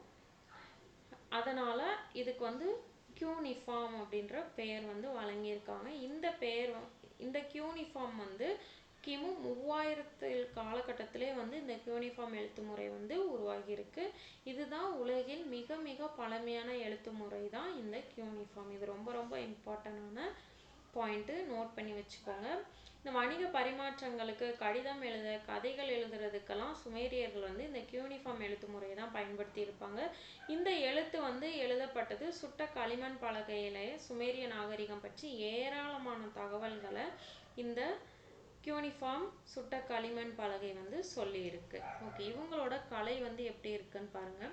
அதனால இதுக்கு வந்து கியூனிஃபார்ம் அப்படின்ற பெயர் வந்து வழங்கியிருக்காங்க. இந்த கியூனிஃபார்ம் வந்து கிமு 3000 காலகட்டத்திலே வந்து இந்த கியூனிஃபார்ம் எழுத்து முறை வந்து உருவாகி இருக்கு. இதுதான் உலகில் மிக மிக பழமையான எழுத்து முறை தான் இந்த கியூனிஃபார்ம். இது ரொம்ப ரொம்ப இம்பார்ட்டன்டான பாயிண்ட், நோட் பண்ணி வச்சுக்கோங்க. இந்த வணிக பரிமாற்றங்களுக்கு, கடிதம் எழுத, கதைகள் எழுதுறதுக்கெல்லாம் சுமேரியர்கள் வந்து இந்த கியூனிஃபார்ம் எழுத்து முறையை தான் பயன்படுத்தி இருப்பாங்க. இந்த எழுத்து வந்து எழுதப்பட்டது சுட்ட களிமண் பலகையிலே. சுமேரிய நாகரிகம் பற்றி ஏராளமான தகவல்களை இந்த கியூனிஃபார்ம் சுட்ட களிமண் பலகை வந்து சொல்லி இருக்கு. ஓகே, இவங்களோட கலை வந்து எப்படி இருக்குன்னு பாருங்க.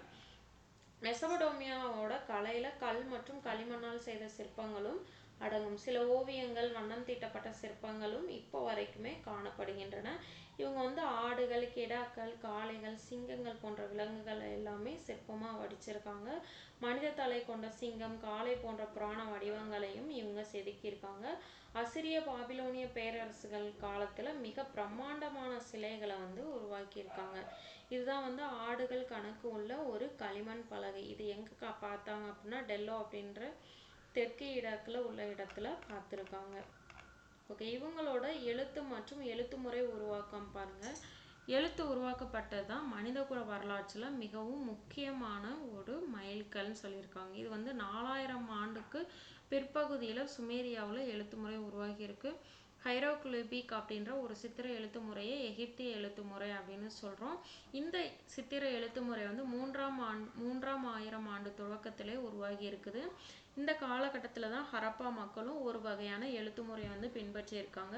மெசபடோமியாவோட கலையில கல் மற்றும் களிமண்ணால் செய்த சிற்பங்களும் அடங்கும். சில ஓவியங்கள், வண்ணம் தீட்டப்பட்ட சிற்பங்களும் இப்போ வரைக்குமே காணப்படுகின்றன. இவங்க வந்து ஆடுகள், கிடாக்கள், காளைகள், சிங்கங்கள் போன்ற விலங்குகள் எல்லாமே சிற்பமா வடிச்சிருக்காங்க. மனித தலை கொண்ட சிங்கம், காளை போன்ற புராண வடிவங்களையும் இவங்க செதுக்கியிருக்காங்க. அசிரிய பாபிலோனிய பேரரசுகள் காலத்துல மிக பிரம்மாண்டமான சிலைகளை வந்து உருவாக்கியிருக்காங்க. இதுதான் வந்து ஆடுகள் கணக்கு உள்ள ஒரு களிமண் பலகை. இது எங்க பார்த்தாங்க அப்படின்னா, டெல்லோ அப்படின்ற தெற்கு ஈராக்ல உள்ள இடத்துல பார்த்துருக்காங்க. ஓகே, இவங்களோட எழுத்து மற்றும் எழுத்து முறை உருவாக்கம் பாருங்க. எழுத்து உருவாக்கப்பட்டது தான் மனிதகுல வரலாற்றுல மிகவும் முக்கியமான ஒரு மைல்கல்னு சொல்லியிருக்காங்க. இது வந்து 4000 ஆண்டுக்கு பிற்பகுதியில சுமேரியாவில் எழுத்து முறை உருவாகி இருக்கு. ஹைரோகுலிபிக் அப்படின்ற ஒரு சித்திர எழுத்து முறையை எகிப்திய எழுத்து முறை அப்படின்னு சொல்றோம். இந்த சித்திர எழுத்து முறை வந்து 3000 ஆண்டு துவக்கத்திலே உருவாகி இருக்குது. இந்த காலகட்டத்தில் தான் ஹரப்பா மக்களும் ஒரு வகையான எழுத்து முறையை வந்து பின்பற்றி இருக்காங்க.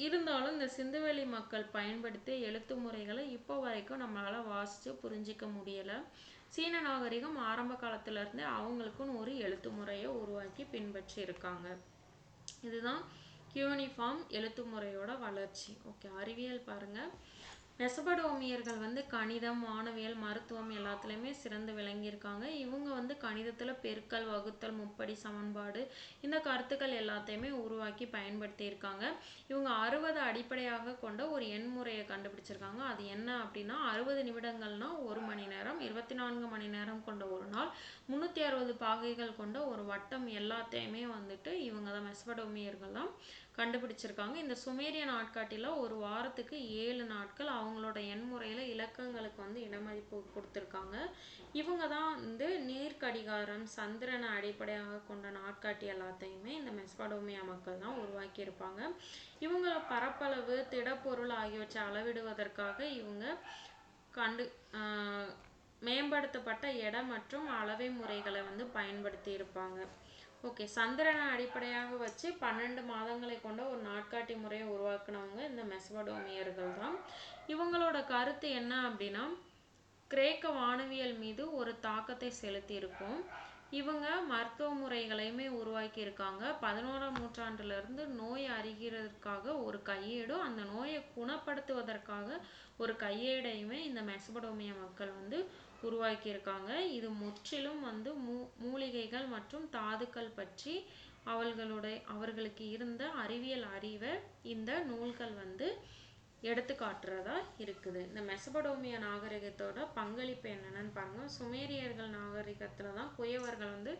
இருந்தாலும் இந்த சிந்துவெளி மக்கள் பயன்படுத்திய எழுத்து முறைகளை இப்போ வரைக்கும் நம்மளால வாசிச்சு புரிஞ்சிக்க முடியல. சீன நாகரிகம் ஆரம்ப காலத்துல இருந்தே அவங்களுக்குன்னு ஒரு எழுத்து முறையை உருவாக்கி பின்பற்றி இருக்காங்க. இதுதான் கியூனிஃபார்ம் எழுத்து முறையோட வளர்ச்சி. ஓகே, அறிவியல் பாருங்க. மெசபடோமியர்கள் வந்து கணிதம், வானவியல், மருத்துவம் எல்லாத்துலேயுமே சிறந்து விளங்கியிருக்காங்க. இவங்க வந்து கணிதத்தில் பெருக்கல், வகுத்தல், முப்படி சமன்பாடு இந்த கருத்துக்கள் எல்லாத்தையுமே உருவாக்கி பயன்படுத்தி இருக்காங்க. இவங்க 60 அடிப்படையாக கொண்ட ஒரு எண் முறையை கண்டுபிடிச்சிருக்காங்க. அது என்ன அப்படின்னா, 60 நிமிடங்கள்னா 1 மணி நேரம், 24 மணி நேரம் கொண்ட ஒரு நாள், 360 பாகைகள் கொண்ட ஒரு வட்டம் எல்லாத்தையுமே வந்துட்டு இவங்க தான் மெசபடோமியர்கள் தான் கண்டுபிடிச்சிருக்காங்க. இந்த சுமேரிய நாட்காட்டில ஒரு வாரத்துக்கு 7 நாட்கள் அவங்களோட எண் முறையில இலக்கங்களுக்கு வந்து இடமதிப்பு கொடுத்துருக்காங்க. இவங்க தான் வந்து நீர்க்கடிகாரம், சந்திரனை அடிப்படையாக கொண்ட நாட்காட்டி எல்லாத்தையுமே இந்த மெசபடோமியா மக்கள் தான் உருவாக்கி இருப்பாங்க. இவங்க பரப்பளவு, திடப்பொருள் ஆகியவற்றை அளவிடுவதற்காக இவங்க மேம்படுத்தப்பட்ட எட மற்றும் அளவை முறைகளை வந்து பயன்படுத்தி இருப்பாங்க. ஓகே, சந்திரனை அடிப்படையாக வச்சு 12 மாதங்களை கொண்ட ஒரு நாட்காட்டி முறையை உருவாக்குனவங்க இந்த மெசபடோமியர்கள் தான். இவங்களோட கருத்து என்ன அப்படின்னா, கிரேக்க வானவியல் மீது ஒரு தாக்கத்தை செலுத்தி இருக்கும். இவங்க மருத்துவ முறைகளையுமே உருவாக்கி இருக்காங்க. 11ஆம் நூற்றாண்டுல இருந்து நோய் அறிகிறதுக்காக ஒரு கையேடும், அந்த நோயை குணப்படுத்துவதற்காக ஒரு கையேடையுமே இந்த மெசபடோமிய மக்கள் வந்து உருவாக்கி இருக்காங்க. இது முற்றிலும் வந்து மூலிகைகள் மற்றும் தாதுக்கள் பற்றி அவர்களுக்கு இருந்த அறிவியல் அறிவை இந்த நூல்கள் வந்து எடுத்து காட்டுறதா இருக்குது. இந்த மெசபடோமிய நாகரிகத்தோட பங்களிப்பு என்னன்னு பாருங்க. சுமேரியர்கள் நாகரிகத்துல தான் குயவர்கள் வந்து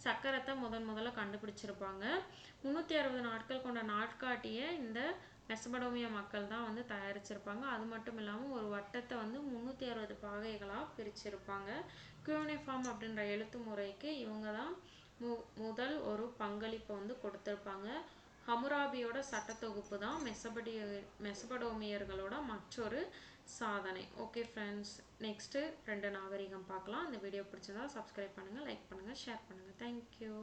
சக்கரத்தை முதல்ல கண்டுபிடிச்சிருப்பாங்க. 360 நாட்கள் கொண்ட நாட்காட்டிய இந்த மெசபடோமியா மக்கள் தான் வந்து தயாரிச்சிருப்பாங்க. அது மட்டும் இல்லாமல் ஒரு வட்டத்தை வந்து 360 பாகைகளாக பிரிச்சிருப்பாங்க. கியூனிஃபார்ம் அப்படின்ற எழுத்து முறைக்கு இவங்க தான் முதல் ஒரு பங்களிப்பை வந்து கொடுத்துருப்பாங்க. ஹமுராபியோட சட்டத்தொகுப்பு தான் மெசபடோமியர்களோட மற்றொரு சாதனை. ஓகே ஃப்ரெண்ட்ஸ், நெக்ஸ்ட்டு 2 நாகரிகம் பார்க்கலாம். இந்த வீடியோ பிடிச்சிருந்தா சப்ஸ்கிரைப் பண்ணுங்கள், லைக் பண்ணுங்கள், ஷேர் பண்ணுங்கள். தேங்க்யூ.